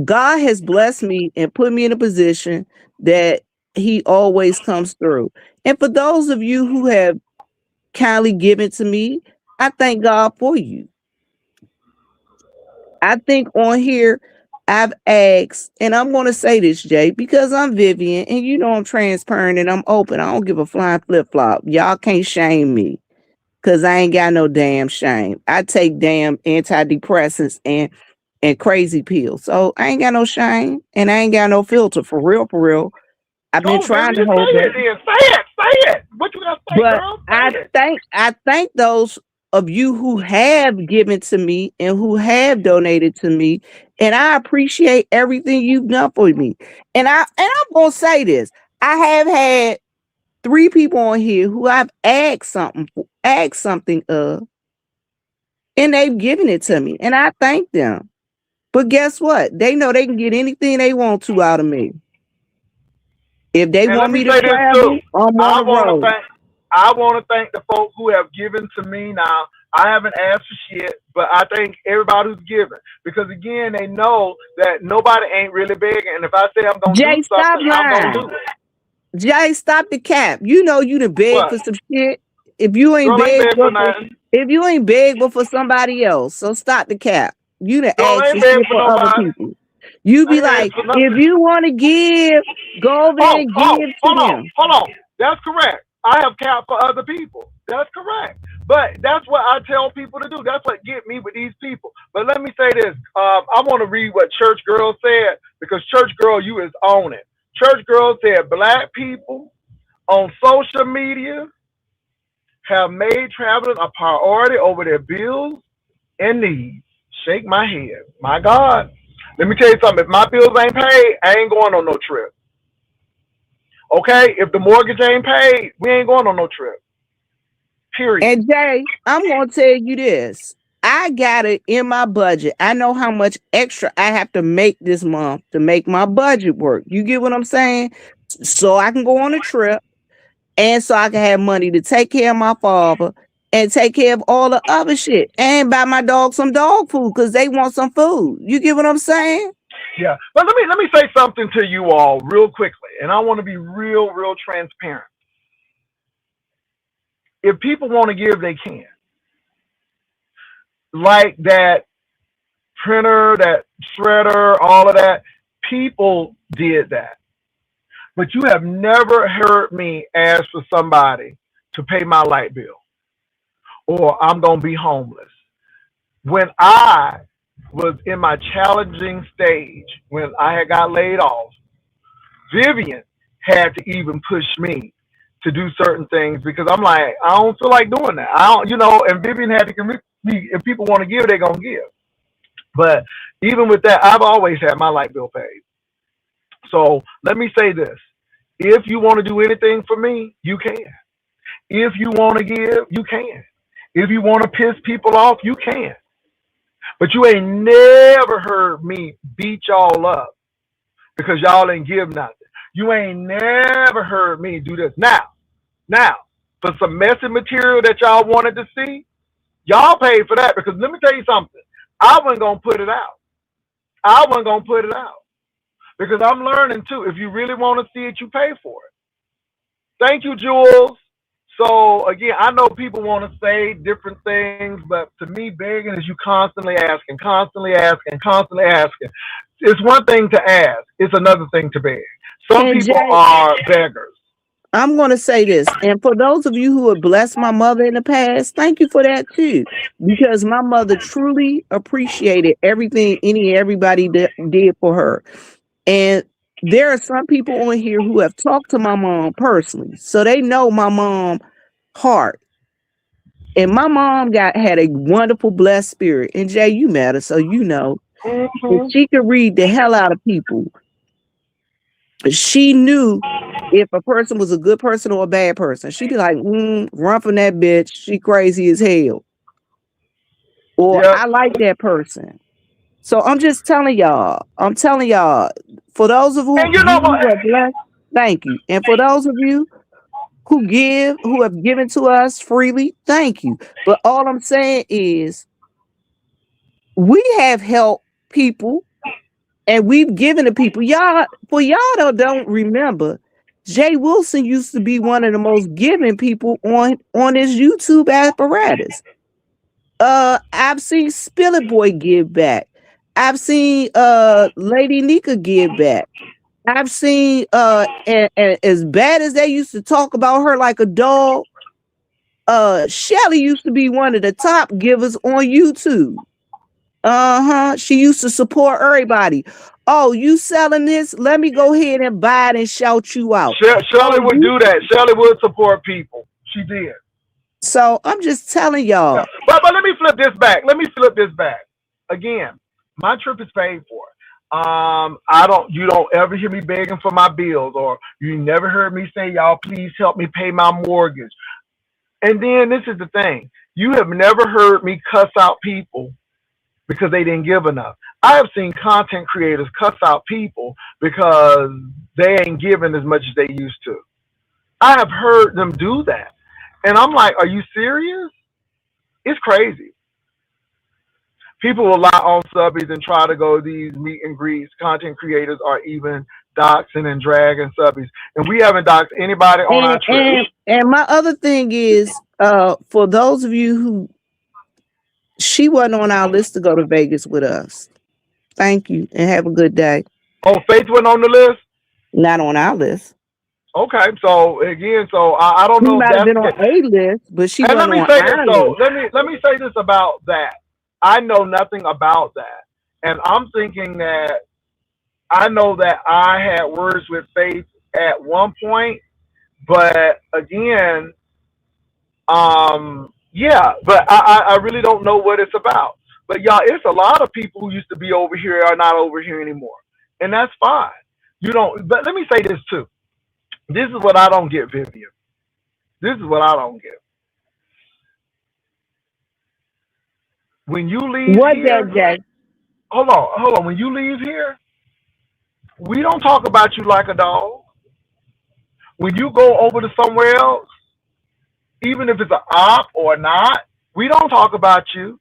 God has blessed me and put me in a position that He always comes through. And for those of you who have kindly given to me, I thank God for you. I think on here, I've asked, and I'm going to say this, Jay, because I'm Vivian, and I'm transparent and I'm open. I don't give a flying flip flop. Y'all can't shame me because I ain't got no damn shame. I take damn antidepressants and crazy pills, so I ain't got no shame and I ain't got no filter. For real, for real. I've been Go, trying to Vivian, say hold it back. then. Say it. What you gotta say, But girl? I Say it. thank those of you who have given to me and who have donated to me, and I appreciate everything you've done for me. And I'm gonna say this: I have had 3 people on here who I've asked something of, and they've given it to me, and I thank them. But guess what? They know they can get anything they want to out of me. If they And let want me me to say this too. travel, I'm on I the want to road. thank. I want to thank the folks who have given to me. Now, I haven't asked for shit, but I thank everybody who's given because again, they know that nobody ain't really begging. And if I say I'm gonna do Jay, stop something, I'm gonna lying. do it. Jay, stop the cap. You know you done beg What? for some shit. If you ain't Girl, I ain't beg begging for but for nothing. if you ain't beg but for somebody else, so stop the cap. You done Girl, I asked ain't for begging shit for for other nobody. people. You I be ain't like, asked for if nothing. you want to give, go over there and give to them. Hold on. That's correct. I have capped for other people. That's correct. But that's what I tell people to do. That's what get me with these people. But let me say this. I want to read what Church Girl said because Church Girl, you is on it. Church Girl said, black people on social media have made traveling a priority over their bills and needs. Shake my head. My God. Let me tell you something. If my bills ain't paid, I ain't going on no trip. Okay? If the mortgage ain't paid, we ain't going on no trip. Period. And Jay, I'm gonna tell you this. I got it in my budget. I know how much extra I have to make this month to make my budget work. You get what I'm saying? So I can go on a trip and so I can have money to take care of my father and take care of all the other shit and buy my dog some dog food because they want some food. You get what I'm saying? Yeah. But let me say something to you all real quickly, and I want to be real transparent. If people want to give, they can. Like that printer, that shredder, all of that, people did that. But you have never heard me ask for somebody to pay my light bill or I'm going to be homeless. When I was in my challenging stage, when I had got laid off, Vivian had to even push me to do certain things because I'm like, I don't feel like doing that. I don't, and Vivian had to convince me if people want to give, they're going to give. But even with that, I've always had my light bill paid. So let me say this. If you want to do anything for me, you can. If you want to give, you can. If you want to piss people off, you can. But you ain't never heard me beat y'all up because y'all ain't give nothing. You ain't never heard me do this. Now, for some messy material that y'all wanted to see, y'all paid for that because let me tell you something. I wasn't going to put it out. Because I'm learning too. If you really want to see it, you pay for it. Thank you, Jules. So again, I know people want to say different things, but to me, begging is you constantly asking. It's one thing to ask. It's another thing to beg. Some And people Jay, are beggars. I'm going to say this, and for those of you who have blessed my mother in the past, thank you for that too, because my mother truly appreciated everything everybody did for her. And there are some people on here who have talked to my mom personally, so they know my mom heart. And my mom had a wonderful blessed spirit. And Jay, you met her, so you know. And she could read the hell out of people. She knew if a person was a good person or a bad person. She'd be like, run from that bitch. She crazy as hell. Or Yep. I like that person. So I'm just telling y'all. For those of And you you know who what? are blessed, thank you. And for those of you who have given to us freely, thank you. But all I'm saying is we have helped people and we've given to people. Y'all that don't remember, Jay Wilson used to be one of the most giving people on his YouTube apparatus. I've seen Spillet Boy give back. I've seen Lady Nika give back. I've seen and as bad as they used to talk about her like a dog, Shelly used to be one of the top givers on YouTube. She used to support everybody. Oh, you selling this? Let me go ahead and buy it and shout you out. Shirley would do that. Shirley would support people. She did. So I'm just telling y'all. Yeah. But let me flip this back. Again, my trip is paid for. You don't ever hear me begging for my bills, or you never heard me say, y'all, please help me pay my mortgage. And then this is the thing. You have never heard me cuss out people because they didn't give enough. I have seen content creators cuss out people because they ain't giving as much as they used to. I have heard them do that. And I'm like, are you serious? It's crazy. People will lie on subbies and try to go these meet and greets. Content creators are even doxing and dragging subbies. And we haven't doxed anybody on our trip. And my other thing is, for those of you who, she wasn't on our list to go to Vegas with us. Thank you and have a good day. Oh, Faith went on the list? Not on our list. Okay, so again, I don't know. She might have been on a list, but she wasn't on our list. Let me say this about that. I know nothing about that, and I'm thinking that I know that I had words with Faith at one point, but again, yeah, but I really don't know what it's about. But y'all, it's a lot of people who used to be over here are not over here anymore, and that's fine. You don't. But let me say this too. This is what I don't get, Vivian. This is what I don't get. When you leave here, hold on. When you leave here, we don't talk about you like a dog. When you go over to somewhere else, even if it's an op or not, we don't talk about you.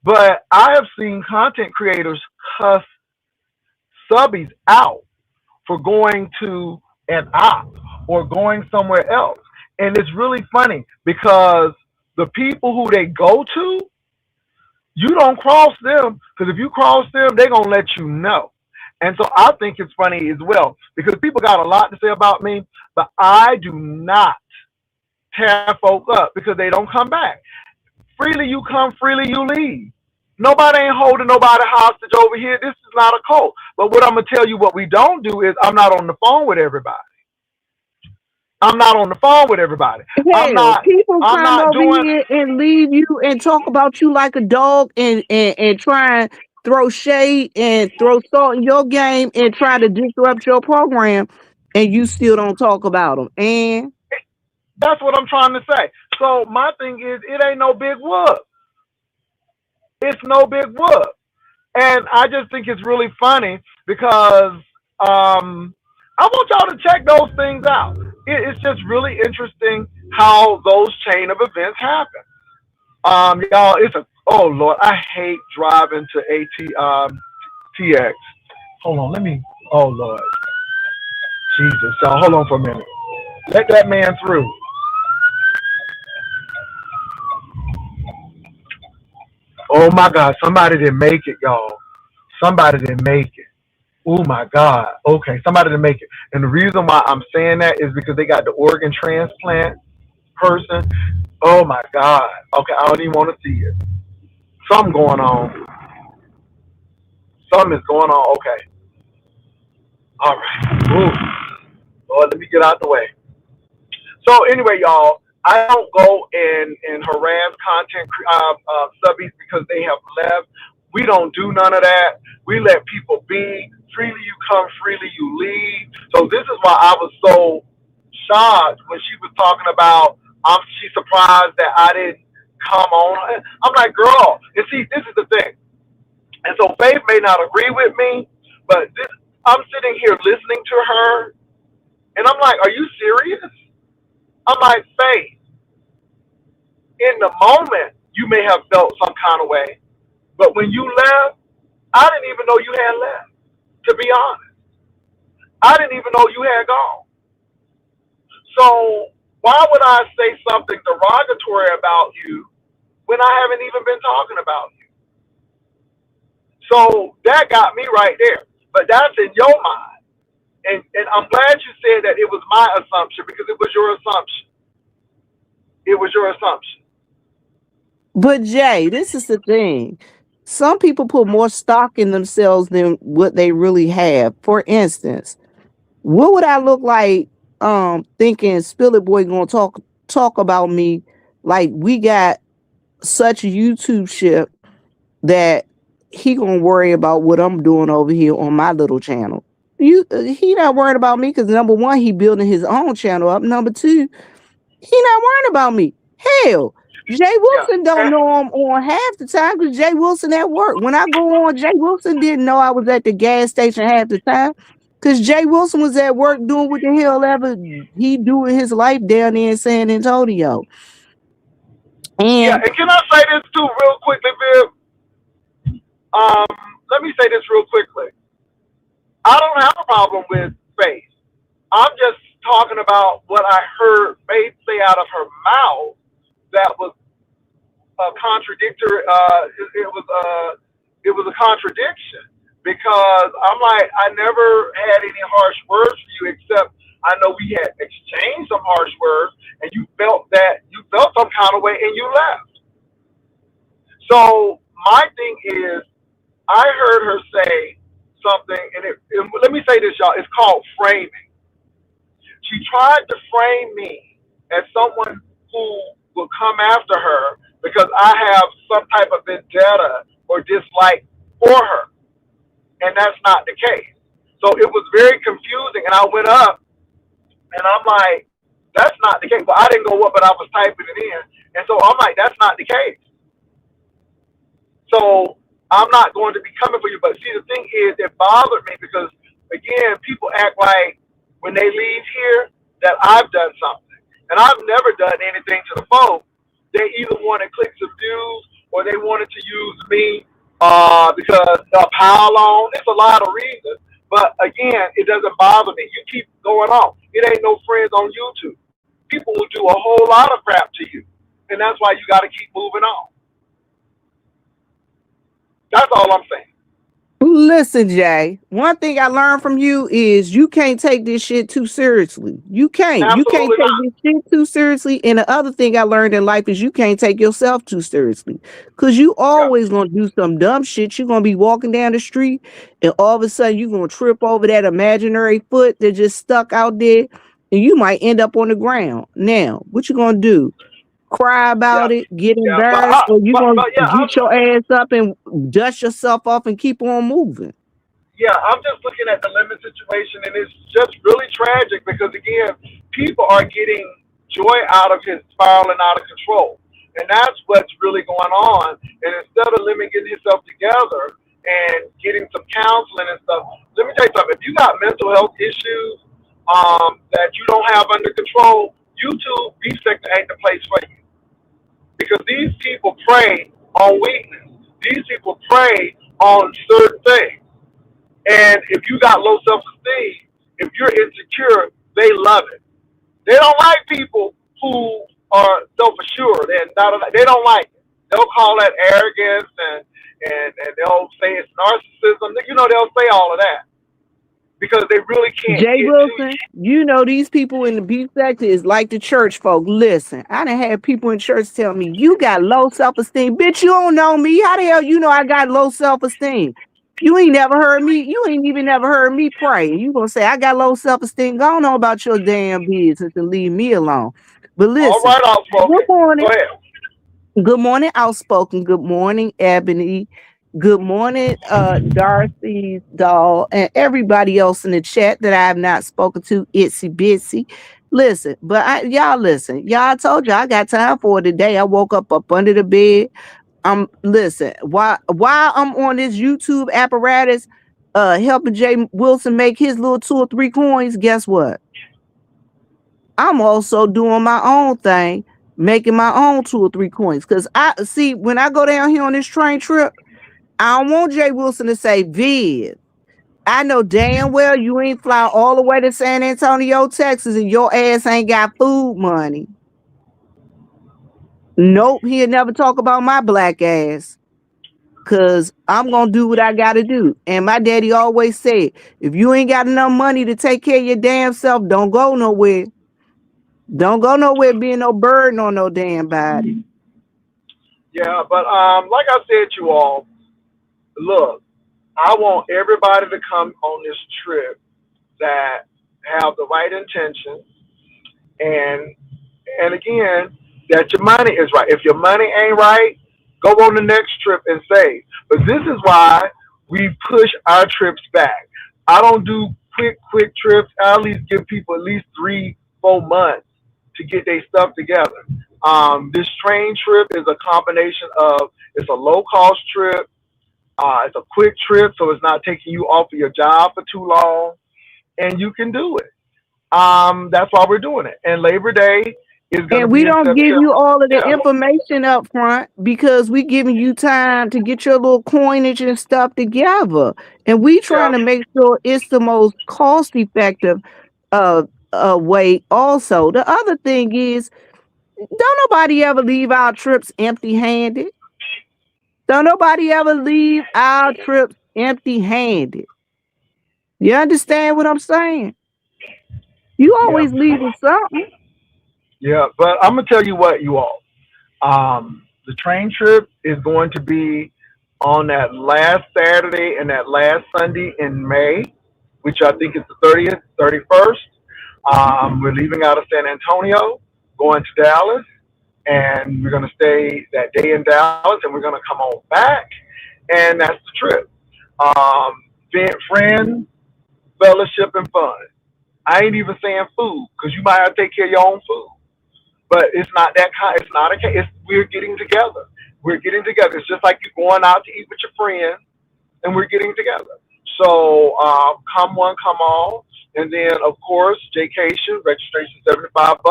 But I have seen content creators cuss subbies out for going to an op or going somewhere else. And it's really funny because the people who they go to, you don't cross them, because if you cross them, they're going to let you know. And so I think it's funny as well, because people got a lot to say about me, but I do not tear folk up because they don't come back. Freely you come, freely you leave. Nobody ain't holding nobody hostage over here. This is not a cult. But what I'm going to tell you what we don't do is I'm not on the phone with everybody. I'm not on the phone with everybody. I'm Hell, not. people I'm come not over doing. here and leave you and talk about you like a dog and try and throw shade and throw salt in your game and try to disrupt your program, and you still don't talk about them. And That's what I'm trying to say. So my thing is, it ain't no big whoop. It's no big whoop. And I just think it's really funny because I want y'all to check those things out. It's just really interesting how those chain of events happen. Y'all, it's a oh Lord, I hate driving to TX. Hold on, let me. Oh Lord, Jesus, y'all, hold on for a minute. Let that man through. Oh my God, somebody didn't make it, y'all. Somebody didn't make it. Oh my God. Okay, somebody didn't make it. And the reason why I'm saying that is because they got the organ transplant person. Oh my God. Okay, I don't even want to see it. Something going on. Something is going on. Okay. All right. Ooh. Lord, let me get out the way. So anyway, y'all, I don't go and harass content subbies because they have left. We don't do none of that. We let people be. Freely you come, freely you leave. So this is why I was so shocked when she was talking about she's surprised that I didn't come on. I'm like, girl, and see, this is the thing. And so Faith may not agree with me, but I'm sitting here listening to her, and I'm like, are you serious? I'm like, Faith, in the moment, you may have felt some kind of way. But when you left, I didn't even know you had left, to be honest. I didn't even know you had gone. So why would I say something derogatory about you when I haven't even been talking about you? So that got me right there. But that's in your mind. And I'm glad you said that it was my assumption because it was your assumption. It was your assumption. but Jay, this is the thing. Some people put more stock in themselves than what they really have. For instance, what would I look like thinking Spillet Boy gonna talk about me like we got such YouTube shit that he gonna worry about what I'm doing over here on my little channel. He not worried about me because number one, he building his own channel up. Number two, he not worried about me. Hell, Jay Wilson don't Yeah. know him on half the time because Jay Wilson at work. When I go on, Jay Wilson didn't know I was at the gas station half the time because Jay Wilson was at work doing what the hell ever he do in his life down there in San Antonio. Yeah, And and can I say this too real quickly, Viv? Um, Let me say this real quickly. I don't have a problem with Faith. I'm just talking about what I heard Faith say out of her mouth that was a contradictory. It was a contradiction because I'm like, I never had any harsh words for you except I know we had exchanged some harsh words and you felt some kind of way and you left. So my thing is, I heard her say something, and let me say this, y'all. It's called framing. She tried to frame me as someone who will come after her because I have some type of vendetta or dislike for her, and that's not the case. So it was very confusing, and I went up, and I'm like, that's not the case. Well, I didn't go up, but I was typing it in, and so I'm like, that's not the case. So I'm not going to be coming for you. But see, the thing is, it bothered me because, again, people act like when they leave here that I've done something. And I've never done anything to the folks. They either wanted clicks of views or they wanted to use me because they'll pile on. It's a lot of reasons. But, again, it doesn't bother me. You keep going on. It ain't no friends on YouTube. People will do a whole lot of crap to you. And that's why you got to keep moving on. That's all I'm saying. listen, Jay, one thing I learned from you is you can't take this shit too seriously. You can't. You can't Absolutely take not. this shit too seriously. And the other thing I learned in life is you can't take yourself too seriously. Cause you Yeah. always gonna do some dumb shit. You're gonna be walking down the street and all of a sudden you're gonna trip over that imaginary foot that just stuck out there. and you might end up on the ground. Now, what you gonna do? Cry Yeah, about it, get yeah, embarrassed, or you gonna but yeah, get your ass up and dust yourself off and keep on moving? I'm just looking at the lemon situation, and it's just really tragic because again, people are getting joy out of his spiraling out of control, and that's what's really going on. And instead of Lemon getting himself together and getting some counseling and stuff, let me tell you something. If you got mental health issues that you don't have under control, YouTube Beef Sector ain't the place for you because these people prey on weakness. These people prey on certain things. And if you got low self esteem, if you're insecure, they love it. They don't like people who are self assured and they don't like it. They'll call that arrogance and they'll say it's narcissism. They'll say all of that because they really can't Jay get to Wilson, you. you know these people in the beef sector is like the church folk. Listen, I done had people in church tell me, you got low self-esteem. Bitch, you don't know me. How the hell you know I got low self-esteem? You ain't never heard me. You ain't even never heard me pray. You gonna say I got low self-esteem. Go on about your damn business and leave me alone. But All listen, right, good outspoken. morning. Go ahead. Good morning, Outspoken. Good morning, Ebony. Good morning, Darcy's doll, and everybody else in the chat that I have not spoken to, Itsy Bitsy. Listen, y'all listen. Y'all I told you I got time for it today. I woke up under the bed. Listen, while I'm on this YouTube apparatus, helping Jay Wilson make his little 2 or 3 coins, guess what? I'm also doing my own thing, making my own 2 or 3 coins. Because I see when I go down here on this train trip, I don't want Jay Wilson to say, Viv, I know damn well you ain't fly all the way to San Antonio, Texas, and your ass ain't got food money. Nope, he'll never talk about my black ass. Cause I'm gonna do what I gotta do. And my daddy always said, if you ain't got enough money to take care of your damn self, don't go nowhere. Don't go nowhere being no burden on no damn body. Yeah, but like I said, you all, look, I want everybody to come on this trip that have the right intentions and again that your money is right. If your money ain't right, go on the next trip and save. But this is why we push our trips back. I don't do quick trips. I at least give people at least 3-4 months to get their stuff together. This train trip is a combination of it's a low cost trip. It's a quick trip, so it's not taking you off of your job for too long, and you can do it. That's why we're doing it. And Labor Day is going to And be we in don't give September. you all of the Yeah, information up front because we giving you time to get your little coinage and stuff together. And we yeah, trying to make sure it's the most cost effective uh way also. The other thing is, don't nobody ever leave our trips empty handed. Don't nobody ever leave our trips empty handed. You understand what I'm saying? You yeah, always leaving something. yeah. But I'm gonna tell you what, you all. The train trip is going to be on that last Saturday and that last Sunday in May, which I think is the 30th, 31st. We're leaving out of San Antonio, going to Dallas, and we're going to stay that day in Dallas, and we're going to come on back, and that's the trip. Um, Friends, fellowship, and fun. I ain't even saying food because you might have to take care of your own food. But it's not that kind. It's not a case. We're getting together. We're getting together. It's just like you're going out to eat with your friends, and we're getting together. So come one, come all, and then of course, vacation registration $75.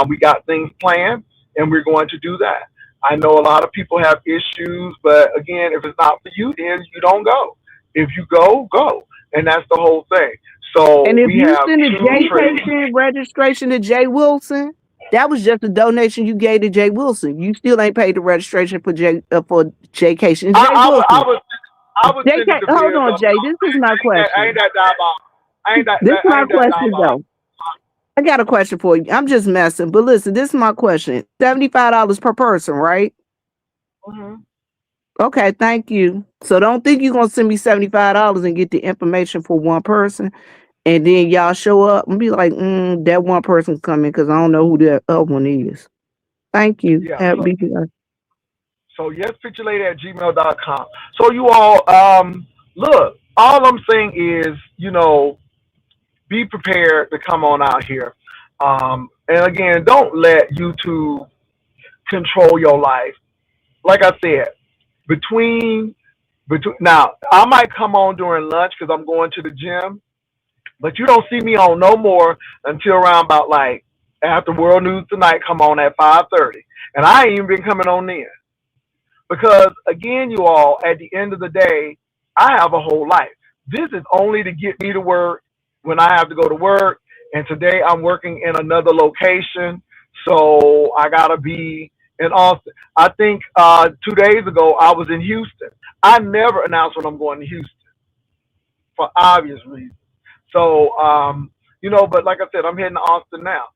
We got things planned, and we're going to do that. I know a lot of people have issues, but again, if it's not for you, then you don't go. If you go, go, and that's the whole thing. So And if we you have send a two trips. J-Patient registration to Jay Wilson, that was just a donation you gave to Jay Wilson. You still ain't paid the registration for J-Cation. Jay Wilson. I was sending the Hold bills on, on. Jay. This is my I ain't question. that diabolical. This is I my ain't that question, diabolical. though. I got a question for you. I'm just messing, but listen, this is my question. $75 per person, right? Mm-hmm. Okay, thank you. So don't think you're gonna send me $75 and get the information for one person. and then y'all show up and be like, that one person coming because I don't know who that other one is. Thank you. Yeah. Have So, be good. so yespicturelady@gmail.com. So you all, look, all I'm saying is, be prepared to come on out here. And again, don't let YouTube control your life. Like I said, between now, I might come on during lunch because I'm going to the gym, but you don't see me on no more until around about like after World News Tonight come on at 5:30, and I ain't even been coming on then because again, you all, at the end of the day, I have a whole life. This is only to get me to work when I have to go to work, and today I'm working in another location, so I gotta be in Austin. I think 2 days ago I was in Houston. I never announce when I'm going to Houston for obvious reasons. So, but like I said, I'm heading to Austin now.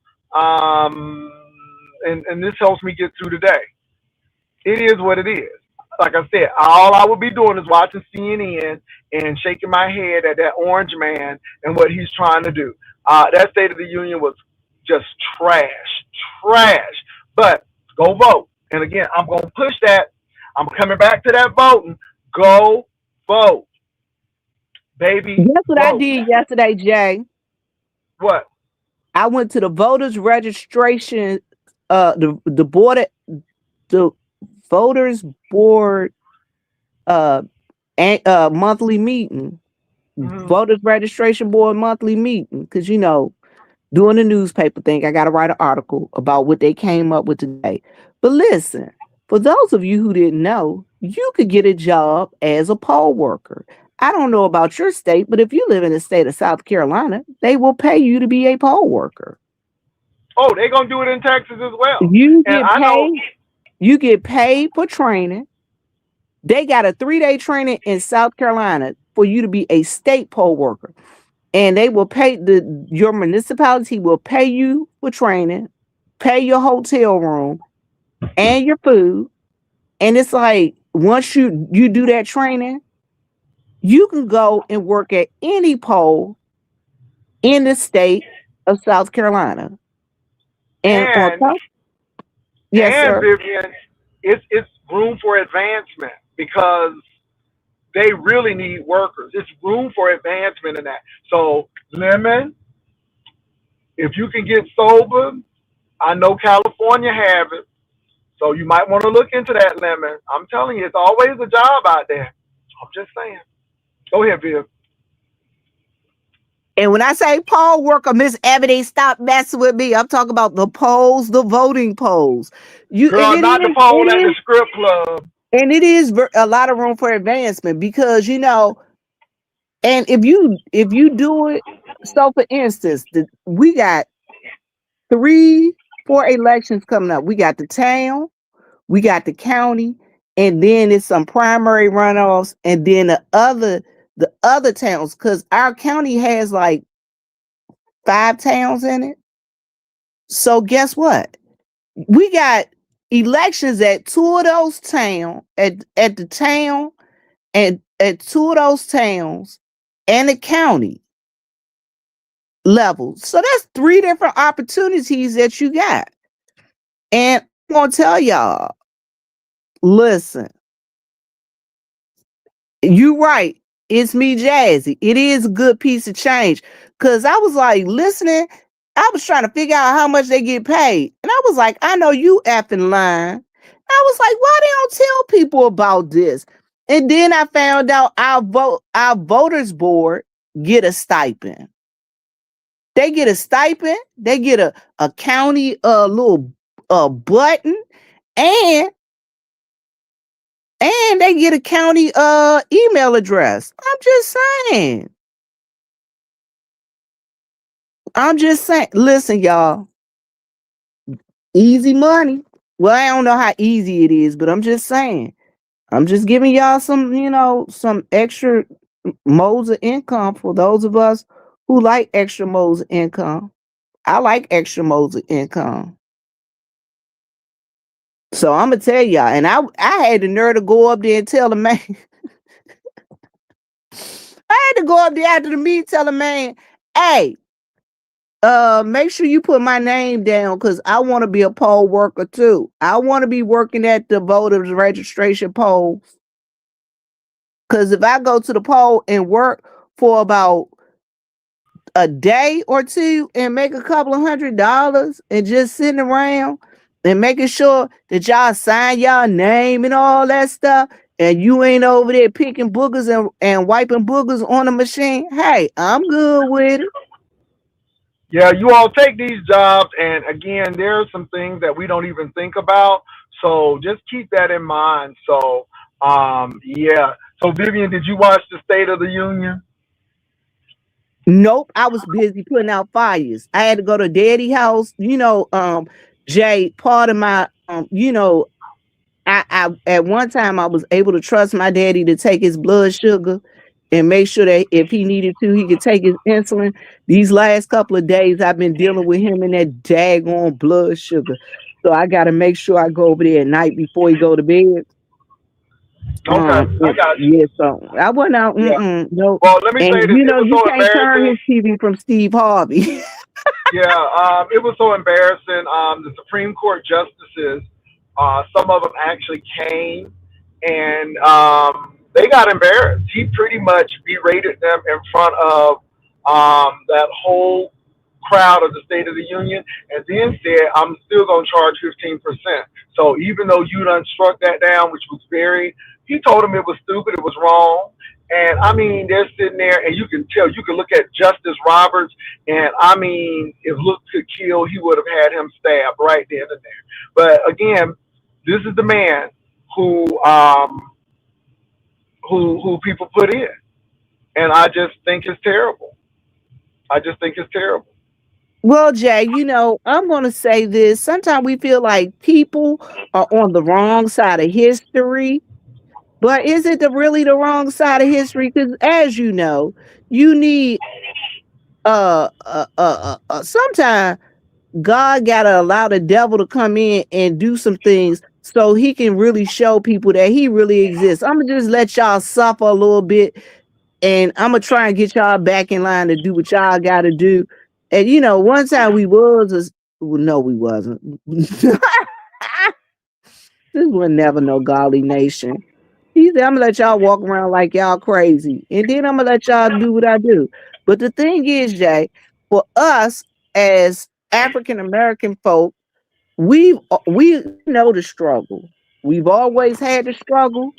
And this helps me get through the day. It is what it is. Like I said, all I would be doing is watching CNN and shaking my head at that orange man and what he's trying to do. That State of the Union was just trash, trash. But go vote. And again, I'm going to push that. I'm coming back to that voting. Go vote. Baby, Guess what I vote. did yesterday, Jay? What? I went to the voters registration, the voters board monthly meeting, voters registration board monthly meeting, because doing the newspaper thing, I got to write an article about what they came up with today. But listen, for those of you who didn't know, you could get a job as a poll worker. I don't know about your state, but if you live in the state of South Carolina, they will pay you to be a poll worker. Oh, they're going to do it in Texas as well. You get paid for training. They got a 3-day training in South Carolina for you to be a state poll worker. And they will pay your municipality will pay you for training, pay your hotel room and your food. And it's like, once you do that training, you can go and work at any poll in the state of South Carolina. And on top, yes, sir. Vivian, it's room for advancement because they really need workers. It's room for advancement in that. So, Lemon, if you can get sober, I know California have it. So you might want to look into that, Lemon. I'm telling you, it's always a job out there. I'm just saying. Go ahead, Viv. And when I say poll worker, Miss Ebony, stop messing with me. I'm talking about the polls, the voting polls. Girl, not the poll at the script club. And it is a lot of room for advancement because, and if you do it, so for instance, we got 3-4 elections coming up. We got the town, we got the county, and then it's some primary runoffs, and then the other towns, because our county has like 5 towns in it. So guess what? We got elections at 2 of those towns, at the town, and at 2 of those towns and the county level. So that's 3 different opportunities that you got. And I'm gonna tell y'all, listen, you right. It's me, Jazzy. It is a good piece of change. Cause I was like listening, I was trying to figure out how much they get paid. And I was like, I know you effing lying. I was like, why they don't tell people about this? And then I found out our voters board get a stipend. They get a stipend, they get a county little button, and they get a county email address. I'm just saying. Listen, y'all. Easy money. Well, I don't know how easy it is, but I'm just saying. I'm just giving y'all some, some extra modes of income for those of us who like extra modes of income. I like extra modes of income. So I'm gonna tell y'all, and I had the nerve to go up there and tell the man. I had to go up there after the meeting, tell the man, Hey, make sure you put my name down because I want to be a poll worker too. I want to be working at the voters registration polls. Because if I go to the poll and work for about a day or two and make a couple of $100 and just sitting around and making sure that y'all sign y'all name and all that stuff, and you ain't over there picking boogers and wiping boogers on the machine, hey, I'm good with it. Yeah, you all take these jobs, and again, there are some things that we don't even think about. So just keep that in mind. So, yeah. So, Vivian, did you watch the State of the Union? Nope, I was busy putting out fires. I had to go to daddy house. Jay, part of my I at one time I was able to trust my daddy to take his blood sugar and make sure that if he needed to, he could take his insulin. These last couple of days I've been dealing with him and that daggone blood sugar. So I gotta make sure I go over there at night before he go to bed. Okay, I got you. Yeah, so I went out, Yeah. no. Well, let me say And this. It was you so can't turn embarrassing. his TV from Steve Harvey. Yeah, it was so embarrassing. The Supreme Court justices, some of them actually came, and they got embarrassed. He pretty much berated them in front of that whole crowd of the State of the Union, and then said, "I'm still going to charge 15%." So even though you done struck that down, which was very, he told them it was stupid, it was wrong. And I mean, they're sitting there, and you can tell. You can look at Justice Roberts, and I mean, if look could kill, he would have had him stabbed right then and there. But again, this is the man who who people put in, and I just think it's terrible. I just think it's terrible. Well, Jay, I'm going to say this. Sometimes we feel like people are on the wrong side of history, but is it really the wrong side of history? Because as you know, you need sometimes God gotta allow the devil to come in and do some things so he can really show people that he really exists. I'm gonna just let y'all suffer a little bit, and I'm gonna try and get y'all back in line to do what y'all gotta do. And one time well, no, we wasn't. This was never no godly nation. He said, I'm gonna let y'all walk around like y'all crazy, and then I'm gonna let y'all do what I do. But the thing is, Jay, for us as African American folk, we know the struggle. We've always had the struggle,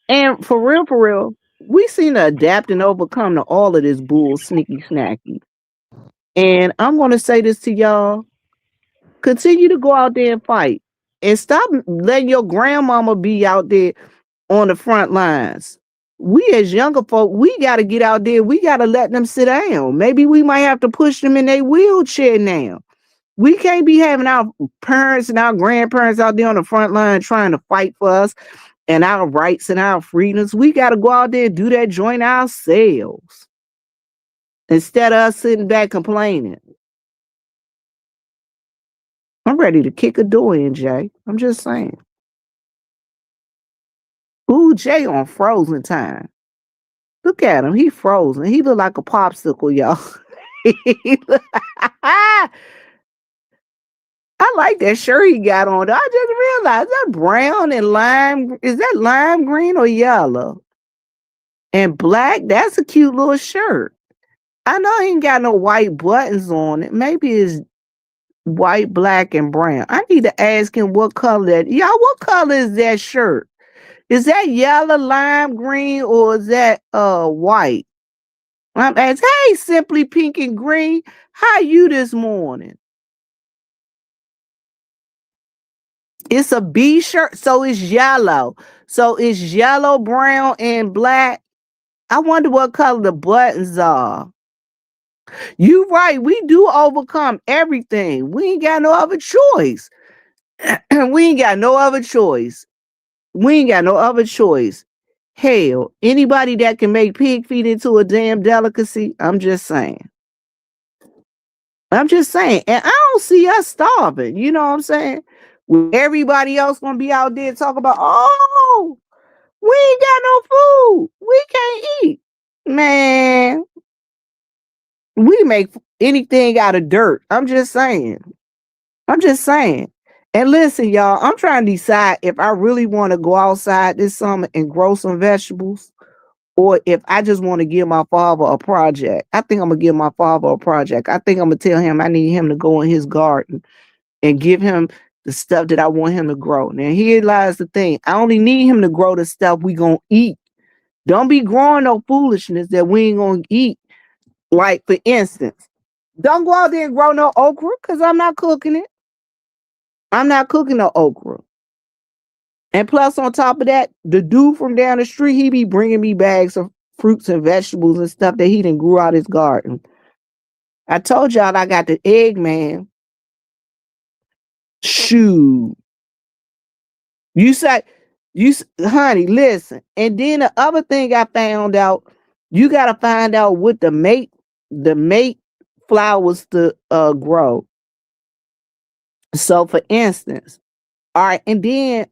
and for real, we seen to adapt and overcome to all of this bull sneaky snacky. And I'm gonna say this to y'all: continue to go out there and fight, and stop letting your grandmama be out there on the front lines. We as younger folk, we got to get out there. We got to let them sit down. Maybe we might have to push them in their wheelchair now. We can't be having our parents and our grandparents out there on the front line trying to fight for us and our rights and our freedoms. We got to go out there and do that joint ourselves instead of us sitting back complaining. I'm ready to kick a door in, Jay. I'm just saying. Ooh, Jay on frozen time. Look at him. He frozen. He look like a popsicle, y'all. I like that shirt he got on. I just realized that brown and lime. Is that lime green or yellow? And black. That's a cute little shirt. I know he ain't got no white buttons on it. Maybe it's white, black, and brown. I need to ask him what color that. Y'all, what color is that shirt? Is that yellow, lime green, or is that white? I'm asking, hey, Simply Pink and Green, how you this morning? It's a B shirt, so it's yellow. So it's yellow, brown, and black. I wonder what color the buttons are. You right, we do overcome everything. We ain't got no other choice. We ain't got no other choice. We ain't got no other choice. Hell, anybody that can make pig feet into a damn delicacy, I'm just saying. I'm just saying. And I don't see us starving. You know what I'm saying? Everybody else gonna be out there talking about, oh, we ain't got no food. We can't eat. Man, We make anything out of dirt. I'm just saying. I'm just saying. And listen, y'all, I'm trying to decide if I really want to go outside this summer and grow some vegetables or if I just want to give my father a project. I think I'm going to give my father a project. I think I'm going to tell him I need him to go in his garden and give him the stuff that I want him to grow. Now, here lies the thing. I only need him to grow the stuff we going to eat. Don't be growing no foolishness that we ain't going to eat. Like, for instance, don't go out there and grow no okra because I'm not cooking it. I'm not cooking no okra. And plus, on top of that, the dude from down the street, he be bringing me bags of fruits and vegetables and stuff that he done grew out his garden. I told y'all I got the egg man. Shoot. Honey, listen. And then the other thing I found out, you got to find out what the mate flowers to grow. So, for instance, all right, and then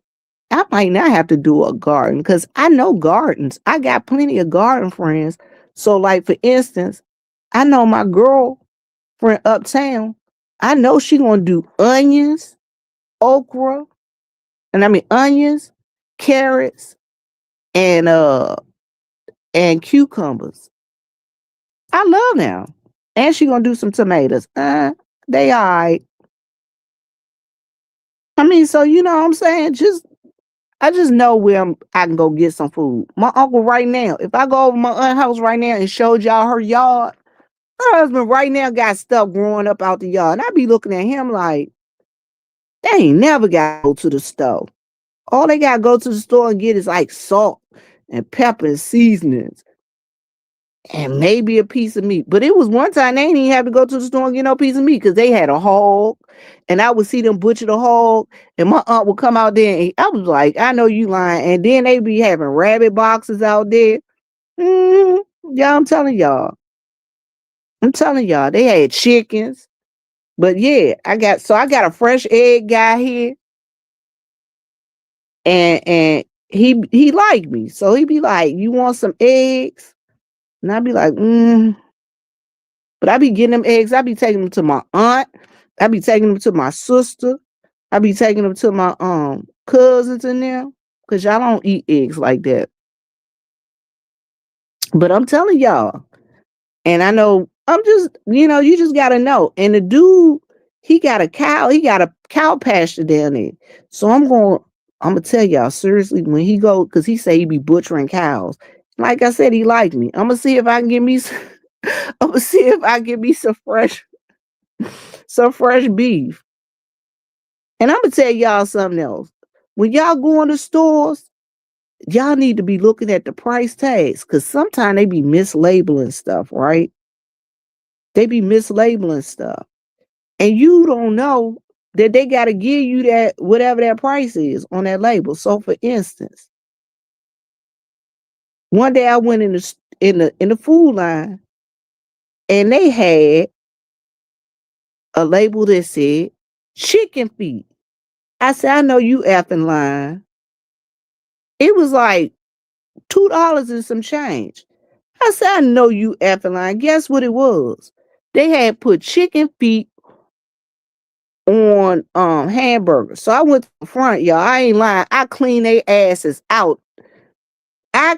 I might not have to do a garden because I know gardens. I got plenty of garden friends. So, like, for instance, I know my girlfriend uptown. I know she gonna do onions, okra, onions, carrots, and cucumbers. I love them. And she gonna do some tomatoes. They all right. So you know what I'm saying? I just know where I can go get some food. My uncle right now, if I go over my aunt's house right now and showed y'all her yard, her husband right now got stuff growing up out the yard. And I be looking at him like, they ain't never got to go to the store. All they got to go to the store and get is like salt and pepper and seasonings and maybe a piece of meat. But it was one time they ain't even have to go to the store and get no piece of meat because they had a hog. And I would see them butcher the hog, and my aunt would come out there, and I was like, I know you lying. And then they be having rabbit boxes out there. Yeah, I'm telling y'all. They had chickens. But yeah, I got a fresh egg guy here. And he liked me. So he be like, you want some eggs? And I be like, But I be getting them eggs. I be taking them to my aunt. I be taking them to my sister. I be taking them to my cousins in there. Cause y'all don't eat eggs like that. But I'm telling y'all. And I know you just gotta know. And the dude, he got a cow pasture down there. So I'm gonna tell y'all seriously when he go, cause he say he be butchering cows. Like I said, he liked me. I'm gonna see if I can get me some fresh beef. And I'm gonna tell y'all something else. When y'all go in the stores, y'all need to be looking at the price tags because sometimes they be mislabeling stuff, right? They be mislabeling stuff. And you don't know that they got to give you that whatever that price is on that label. So for instance, one day I went in the food line and they had a label that said chicken feet. I said, I know you effing lying. It was like $2 and some change. I said, I know you effing lying. Guess what it was? They had put chicken feet on hamburgers. So I went to the front, y'all. I ain't lying. I cleaned their asses out. I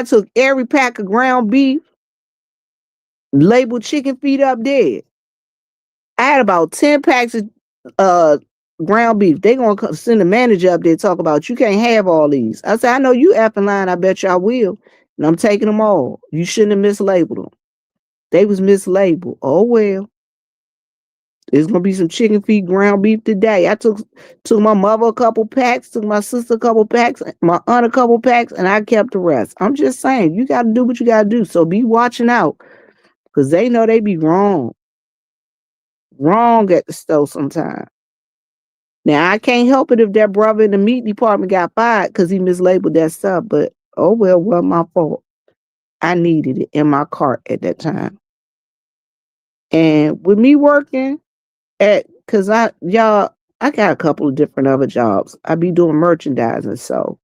took every pack of ground beef, labeled chicken feet up there. I had about 10 packs of ground beef. They gonna send the manager up there to talk about you can't have all these. I said, I know you effing lying. I bet you I will. And I'm taking them all. You shouldn't have mislabeled them. They was mislabeled. Oh well. There's gonna be some chicken feet ground beef today. I took my mother a couple packs, took my sister a couple packs, my aunt a couple packs, and I kept the rest. I'm just saying, you gotta do what you gotta do. So be watching out. Because they know they be wrong. Wrong at the store sometimes. Now I can't help it if that brother in the meat department got fired because he mislabeled that stuff. But oh well, wasn't my fault. I needed it in my cart at that time. And with me working cause I got a couple of different other jobs. I be doing merchandising. So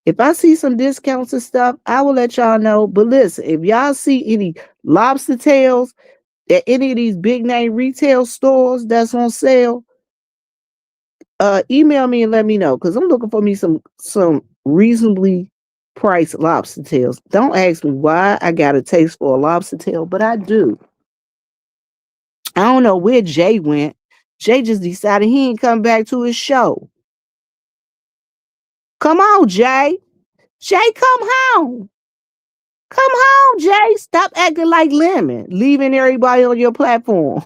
If I see some discounts and stuff, I will let y'all know. But listen, if y'all see any lobster tails at any of these big name retail stores that's on sale, email me and let me know, because I'm looking for me some reasonably priced lobster tails. Don't ask me why I got a taste for a lobster tail, but I do. I don't know where Jay went. Jay just decided he ain't come back to his show. Come on, Jay. Jay, come home. Come home, Jay. Stop acting like Lemon, leaving everybody on your platform.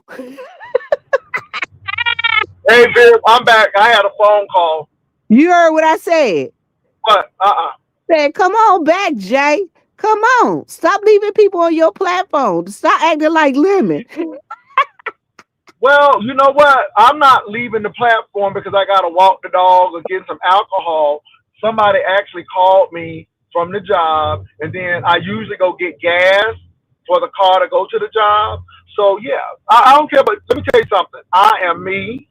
Hey, Bill, I'm back. I had a phone call. You heard what I said. But, Said, come on back, Jay. Come on. Stop leaving people on your platform. Stop acting like Lemon. Well, you know what? I'm not leaving the platform because I got to walk the dog or get some alcohol. Somebody actually called me from the job, and then I usually go get gas for the car to go to the job. So, yeah, I don't care, but let me tell you something. I am me.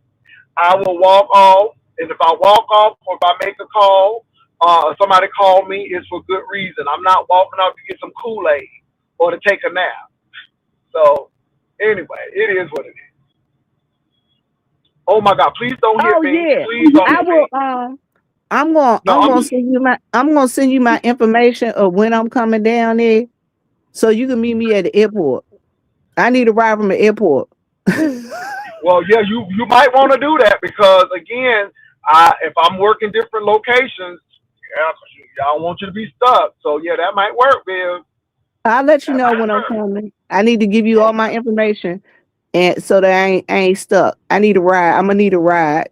I will walk off, and if I walk off or if I make a call, somebody call me, it's for good reason. I'm not walking off to get some Kool-Aid or to take a nap. So, anyway, it is what it is. Oh my God! Please don't hit me. Yeah. Please don't I hit will. me. I'm gonna send you my. I'm gonna send you my information of when I'm coming down there, so you can meet me at the airport. I need a ride from the airport. Well, yeah, you might want to do that because again, if I'm working different locations, yeah, I don't want you to be stuck. So yeah, that might work, Bill. I'll let you That know might when I'm work. coming. I need to give you all my information, and so that I ain't stuck. I need a ride. I'm gonna need a ride.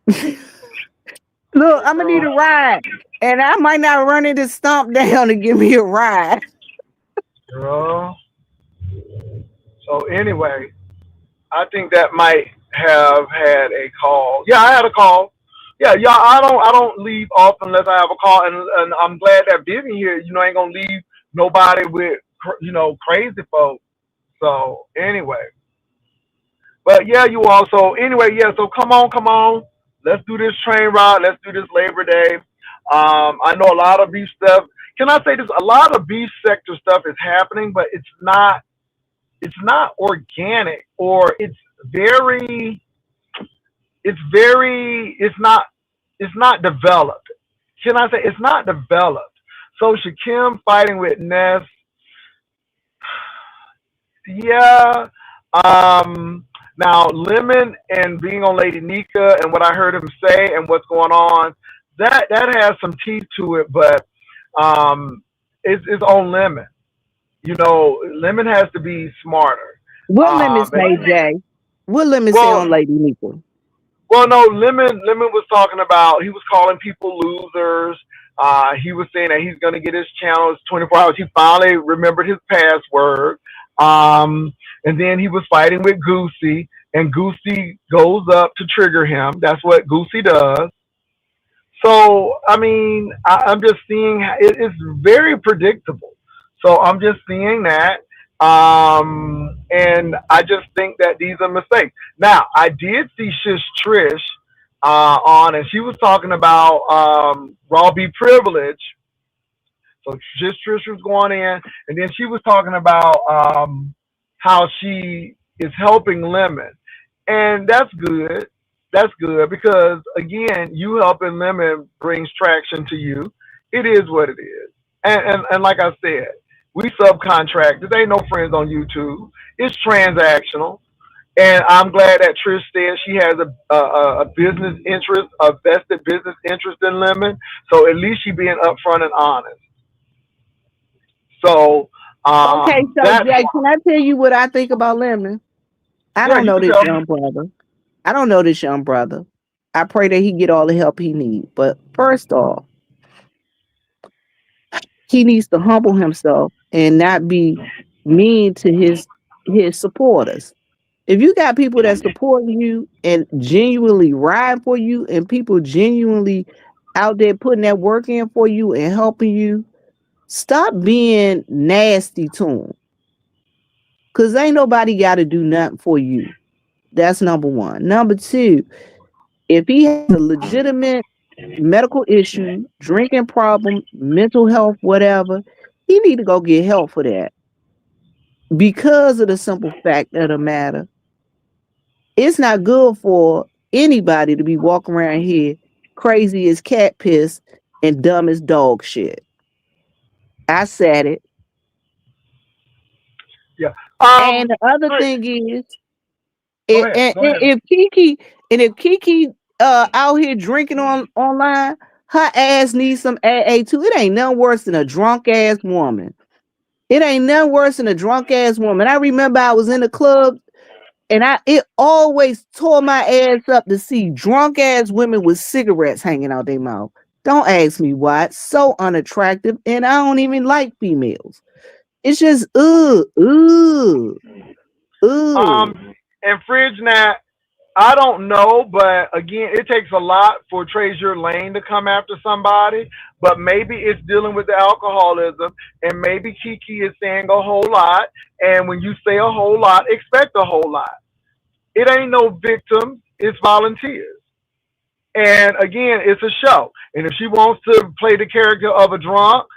Look, I'm gonna need a ride, and I might not run into Stomp Down to give me a ride. Girl. So anyway, I think that might have had a call. Yeah, I had a call. Yeah, yeah. I don't leave off unless I have a call, and I'm glad that Vivian here. Ain't gonna leave nobody with crazy folks. So anyway, but yeah, you all. So anyway, yeah. So come on, come on. Let's do this train ride. Let's do this Labor Day. I know a lot of beef stuff. Can I say this? A lot of beef sector stuff is happening, but it's not. It's not organic, or very. It's very. It's not developed. Can I say it's not developed? So Shakim fighting with Ness. Yeah. Now Lemon and being on Lady Nika and what I heard him say and what's going on, that has some teeth to it, but it's on Lemon. Lemon has to be smarter. What Lemon say, And, Jay? What Lemon say well, on Lady Nika? well, no, Lemon was talking about he was calling people losers. He was saying that he's gonna get his channels 24 hours. He finally remembered his password. And then he was fighting with Goosey, and Goosey goes up to trigger him. That's what Goosey does. So, I mean, I'm just seeing it's very predictable. So I'm just seeing that. And I just think that these are mistakes. Now, I did see Shish Trish on, and she was talking about Raw B Privilege. So Shish Trish was going in, and then she was talking about how she is helping Lemon. And that's good. That's good because again, you helping Lemon brings traction to you. It is what it is. And like I said, we subcontract. There ain't no friends on YouTube. It's transactional. And I'm glad that Trish said she has a business interest, a vested business interest in Lemon. So at least she being upfront and honest. So Okay, so that's Jay, can I tell you what I think about Lemon? I yeah, don't you know can this tell. young brother. I don't know this young brother. I pray that he get all the help he needs. But first off, he needs to humble himself and not be mean to his supporters. If you got people that support you and genuinely ride for you, and people genuinely out there putting that work in for you and helping you, stop being nasty to them. Cause ain't nobody got to do nothing for you. That's number one. Number two, if he has a legitimate medical issue, drinking problem, mental health, whatever, he need to go get help for that. Because of the simple fact of the matter, it's not good for anybody to be walking around here crazy as cat piss and dumb as dog shit. I said it. Yeah. And the other Chris, thing is, go ahead. Go ahead. if Kiki out here drinking online, her ass needs some AA too. It ain't nothing worse than a drunk ass woman. It ain't nothing worse than a drunk ass woman. I remember I was in the club and it always tore my ass up to see drunk ass women with cigarettes hanging out their mouth. Don't ask me why. It's so unattractive, and I don't even like females. It's just And Fridge Nat, I don't know, but again, it takes a lot for Treasure Lane to come after somebody. But maybe it's dealing with the alcoholism, and maybe Kiki is saying a whole lot. And when you say a whole lot, expect a whole lot. It ain't no victims, it's volunteers. And again, it's a show. And if she wants to play the character of a drunk,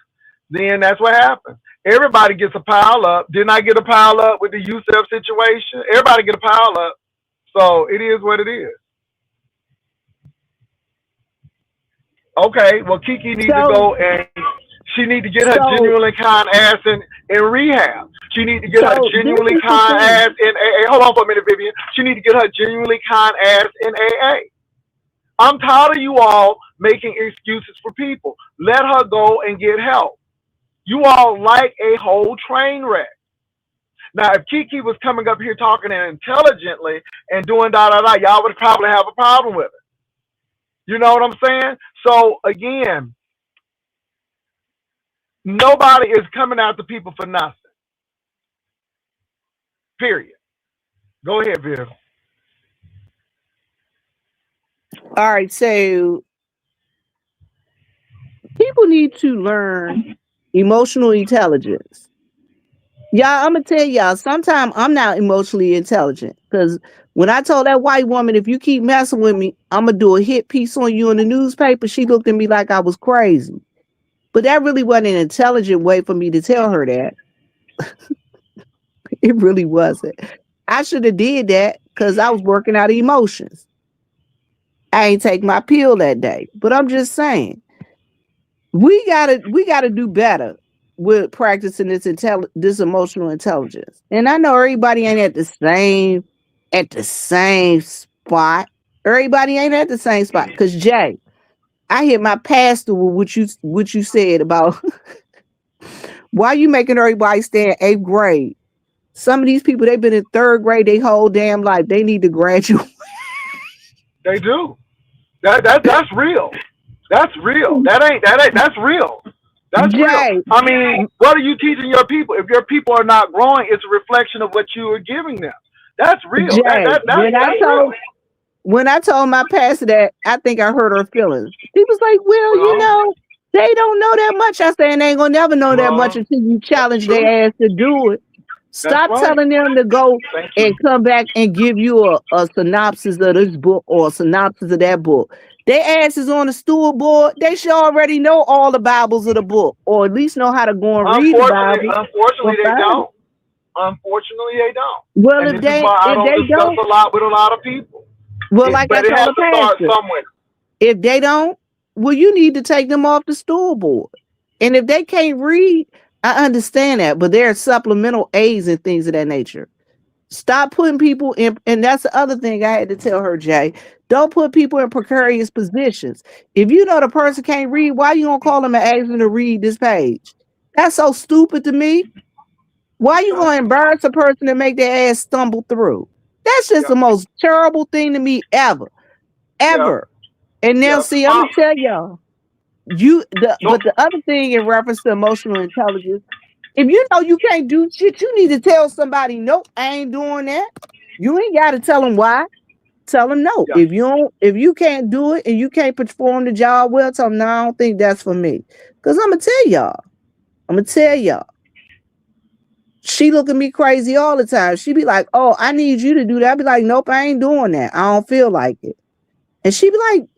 then that's what happens. Everybody gets a pile up. Didn't I get a pile up with the Yusef situation? Everybody get a pile up. So it is what it is. Okay, well Kiki needs to go and she need to get her genuinely kind ass in rehab. She need to get her genuinely kind ass in AA. Hold on for a minute, Vivian. She need to get her genuinely kind ass in AA. I'm tired of you all making excuses for people. Let her go and get help. You all like a whole train wreck. Now, if Kiki was coming up here talking intelligently and doing y'all would probably have a problem with it. You know what I'm saying? So again, nobody is coming after people for nothing. Period. Go ahead, Viv. all right, so people need to learn emotional intelligence. Y'all, I'm gonna tell y'all, sometimes I'm not emotionally intelligent because when I told that white woman, if you keep messing with me, I'm gonna do a hit piece on you in the newspaper, she looked at me like I was crazy. But that really wasn't an intelligent way for me to tell her that. It really wasn't. I should have did that because I was working out of emotions. I ain't take my pill that day. But I'm just saying, we gotta do better with practicing this emotional intelligence. And I know everybody ain't at the same spot. Everybody ain't at the same spot. Cause Jay, I hit my pastor with what you said about why you making everybody stay in 8th grade. Some of these people, they've been in 3rd grade their whole damn life. They need to graduate. They do. That's real. That's real. That's real. That's Jay, real. I mean, what are you teaching your people? If your people are not growing, it's a reflection of what you are giving them. That's real. Jay, That's real. When I told my pastor that, I think I hurt her feelings. He was like, well, you know, they don't know that much. I said, they ain't gonna never know that much until you challenge their ass to do it. Stop telling them to go and come back and give you a synopsis of this book or a synopsis of that book. Their asses on the stool board, they should already know all the Bibles of the book, or at least know how to go and read the Bible. Unfortunately, they don't. Unfortunately, they don't. Well, and if this they is why I don't discuss a lot with a lot of people. Well, like I told the pastor, if they don't, well, you need to take them off the stool board. And if they can't read, I understand that, but there are supplemental aids and things of that nature. Stop putting people in, and that's the other thing I had to tell her, Jay. Don't put people in precarious positions. If you know the person can't read, why you gonna call them and ask them to read this page? That's so stupid to me. Why you gonna embarrass a person and make their ass stumble through? That's just the most terrible thing to me ever. And now, see, I'm gonna tell y'all. But the other thing in reference to emotional intelligence, if you know you can't do shit, you need to tell somebody, nope, I ain't doing that. You ain't got to tell them why. Tell them no. If you can't do it and you can't perform the job well, tell them, no, I don't think that's for me. Because I'm gonna tell y'all. She look at me crazy all the time. She be like, oh, I need you to do that. I be like, nope, I ain't doing that. I don't feel like it. And she be like,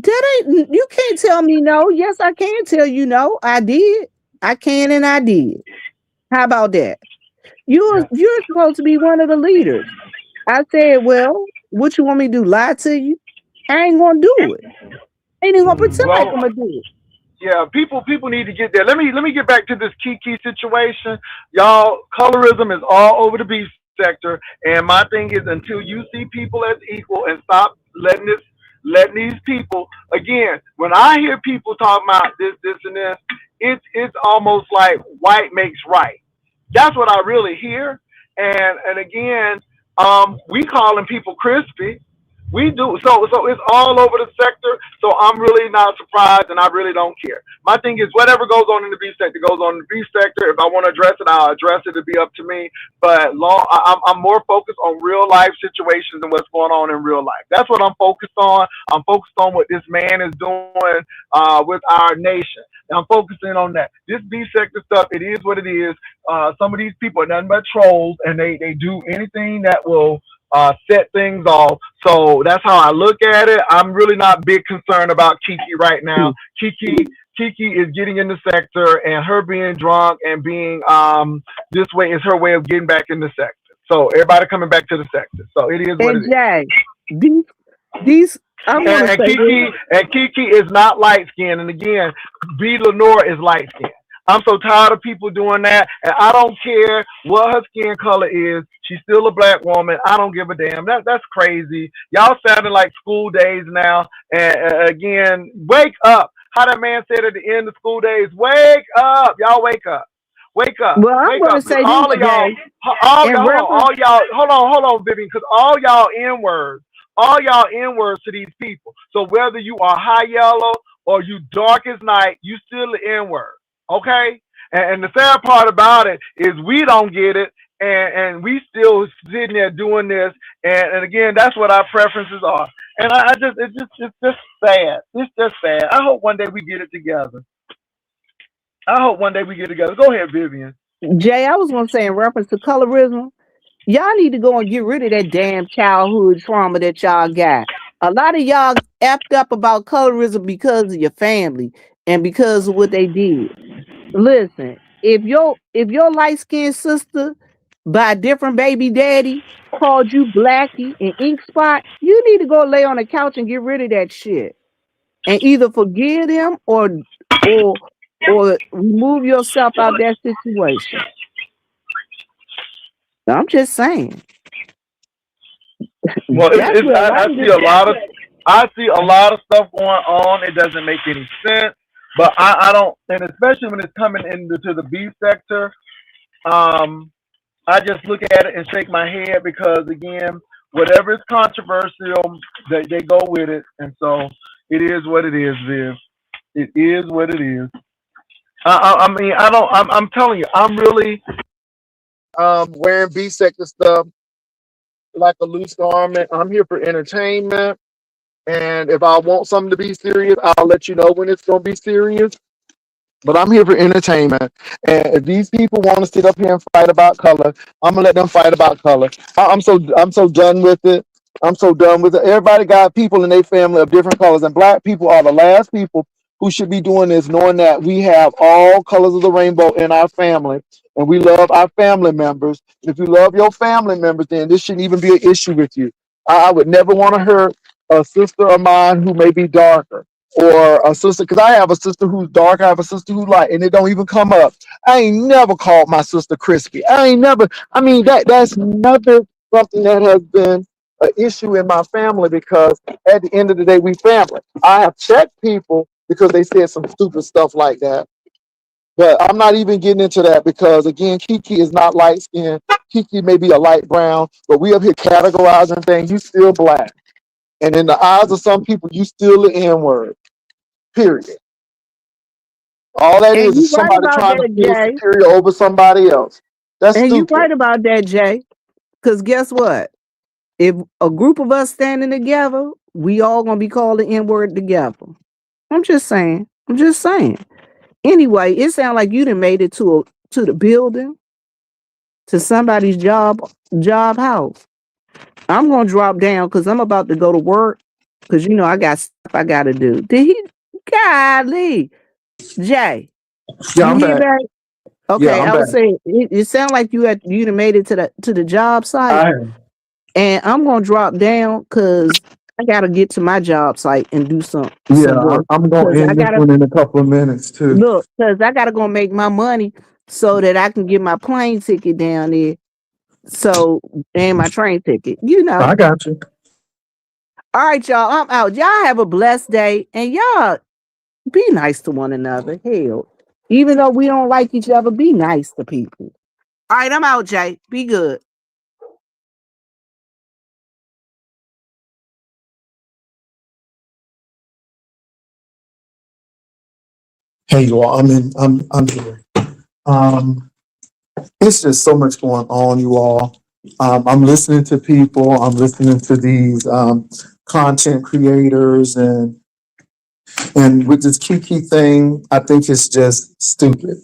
That ain't, you can't tell me no. Yes, I can tell you no. I did. I can and I did. How about that? Yeah. You're supposed to be one of the leaders. I said, well, what you want me to do? Lie to you? I ain't gonna do it. I ain't even gonna pretend like Well, I'm gonna do it. yeah, people need to get there. Let me get back to this Kiki situation. Y'all, colorism is all over the beef sector, and my thing is until you see people as equal and stop letting these people again. When I hear people talk about this and this, it's almost like white makes right. That's what I really hear. And again, we calling people crispy. We do so it's all over the sector. So I'm really not surprised, and I really don't care. My thing is whatever goes on in the beef sector goes on in the beef sector. If I want to address it, I'll address it. It'll be up to me. But I'm more focused on real life situations and what's going on in real life. That's what I'm focused on. I'm focused on what this man is doing with our nation. I'm focusing on that. This beef sector stuff, it is what it is. Some of these people are nothing but trolls, and they do anything that will set things off. So that's how I look at it. I'm really not big concerned about Kiki right now. Kiki is getting in the sector, and her being drunk and being this way is her way of getting back in the sector. So everybody coming back to the sector. So it is what it And is. Jay, these I want to say this. And Kiki is not light skinned. And again, B Lenore is light skinned. I'm so tired of people doing that, and I don't care what her skin color is. She's still a black woman. I don't give a damn. That's crazy. Y'all sounding like school days now. And again, wake up. How that man said at the end of school days, wake up. Y'all wake up. Wake up. Well, I'm Wake going to up. say All this, of y'all, Jay. all In y'all, reference, hold on, Vivian, because all y'all N-words to these people. So whether you are high yellow or you dark as night, you still the N-word. Okay? And the sad part about it is we don't get it, and we still sitting there doing this. And again, that's what our preferences are. And it's just sad. It's just sad. I hope one day we get it together. I hope one day we get it together. Go ahead, Vivian. Jay, I was going to say in reference to colorism, y'all need to go and get rid of that damn childhood trauma that y'all got. A lot of y'all effed up about colorism because of your family and because of what they did. Listen, if your light skinned sister by a different baby daddy called you Blackie and Ink Spot, you need to go lay on the couch and get rid of that shit and either forgive them or or remove yourself out of that situation. I'm just saying. Well, That's where a lot of this. I see a lot of stuff going on. It doesn't make any sense. But I don't, and especially when it's coming into the beef sector, I just look at it and shake my head because again, whatever is controversial, they go with it, and so it is what it is, Viv. It is what it is. I mean, I don't. I'm telling you, I'm really. Wearing B sector stuff like a loose garment. I'm here for entertainment. And if I want something to be serious, I'll let you know when it's gonna be serious. But I'm here for entertainment. And if these people want to sit up here and fight about color, I'm gonna let them fight about color. I'm so done with it. I'm so done with it. Everybody got people in their family of different colors, and black people are the last people who should be doing this, knowing that we have all colors of the rainbow in our family, and we love our family members. If you love your family members, then this shouldn't even be an issue with you. I would never want to hurt a sister of mine who may be darker, or a sister, because I have a sister who's dark, I have a sister who's light, and it don't even come up. I ain't never called my sister crispy. I mean, that's never something that has been an issue in my family, because at the end of the day, we family. I have checked people because they said some stupid stuff like that. But I'm not even getting into that because, again, Kiki is not light skinned. Kiki may be a light brown, but we up here categorizing things. You still black. And in the eyes of some people, you still the N-word. Period. All that And you is right somebody about trying to that, feel Jay. superior over somebody else. That's And you right stupid. about that, Jay. Because guess what? If a group of us standing together, we all gonna be called the N-word together. I'm just saying. I'm just saying. Anyway, it sounds like you done made it to the building, to somebody's job house. I'm gonna drop down because I'm about to go to work. because you know I got stuff I gotta do. Did he? Golly, Jay, Yeah, you I'm hear back. that? Yeah, Okay, I'm I back. was saying it sounded like you'd have made it to the job site, I am. and I'm gonna drop down because I gotta get to my job site and do some Yeah, work. I'm going Because to I end this gotta one in a couple of minutes too. look, because I gotta go make my money so that I can get my plane ticket down there. So and my train ticket, you know. I got you. All right, y'all. I'm out. Y'all have a blessed day, and y'all be nice to one another. Hell, even though we don't like each other, be nice to people. All right, I'm out, Jay. Be good. Hey, you all. I'm here. Um, it's just so much going on, you all. I'm listening to people. I'm listening to these content creators, and with this Kiki thing, I think it's just stupid.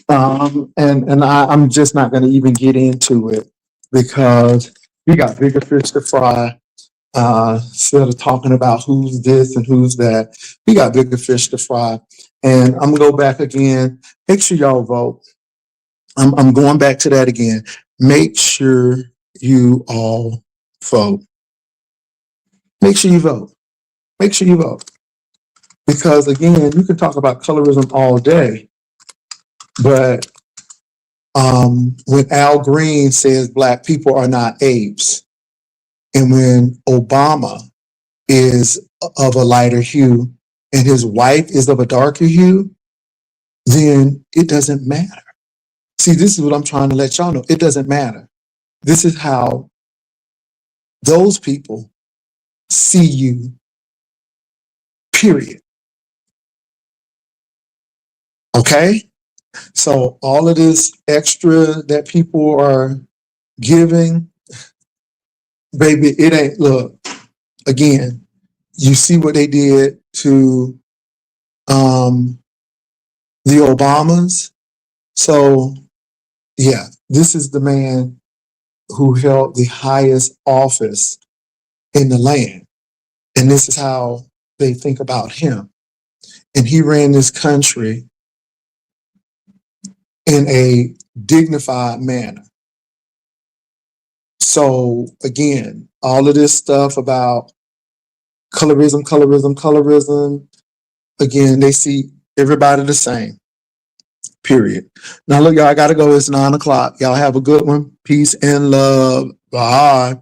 I'm just not going to even get into it because we got bigger fish to fry. Instead of talking about who's this and who's that, we got bigger fish to fry. And I'm gonna go back again. Make sure y'all vote. I'm going back to that again. Make sure you all vote. Make sure you vote. Make sure you vote. Because again, you can talk about colorism all day, but when Al Green says black people are not apes, and when Obama is of a lighter hue and his wife is of a darker hue, then it doesn't matter. See, this is what I'm trying to let y'all know. It doesn't matter. This is how those people see you, period. Okay? So all of this extra that people are giving, baby, it ain't, look, again, you see what they did to the Obamas. So yeah, this is the man who held the highest office in the land. And this is how they think about him. And he ran this country in a dignified manner. So again, all of this stuff about colorism, again, they see everybody the same, period. Now look, y'all, I gotta go. It's 9 o'clock. Y'all have a good one. Peace and love. Bye.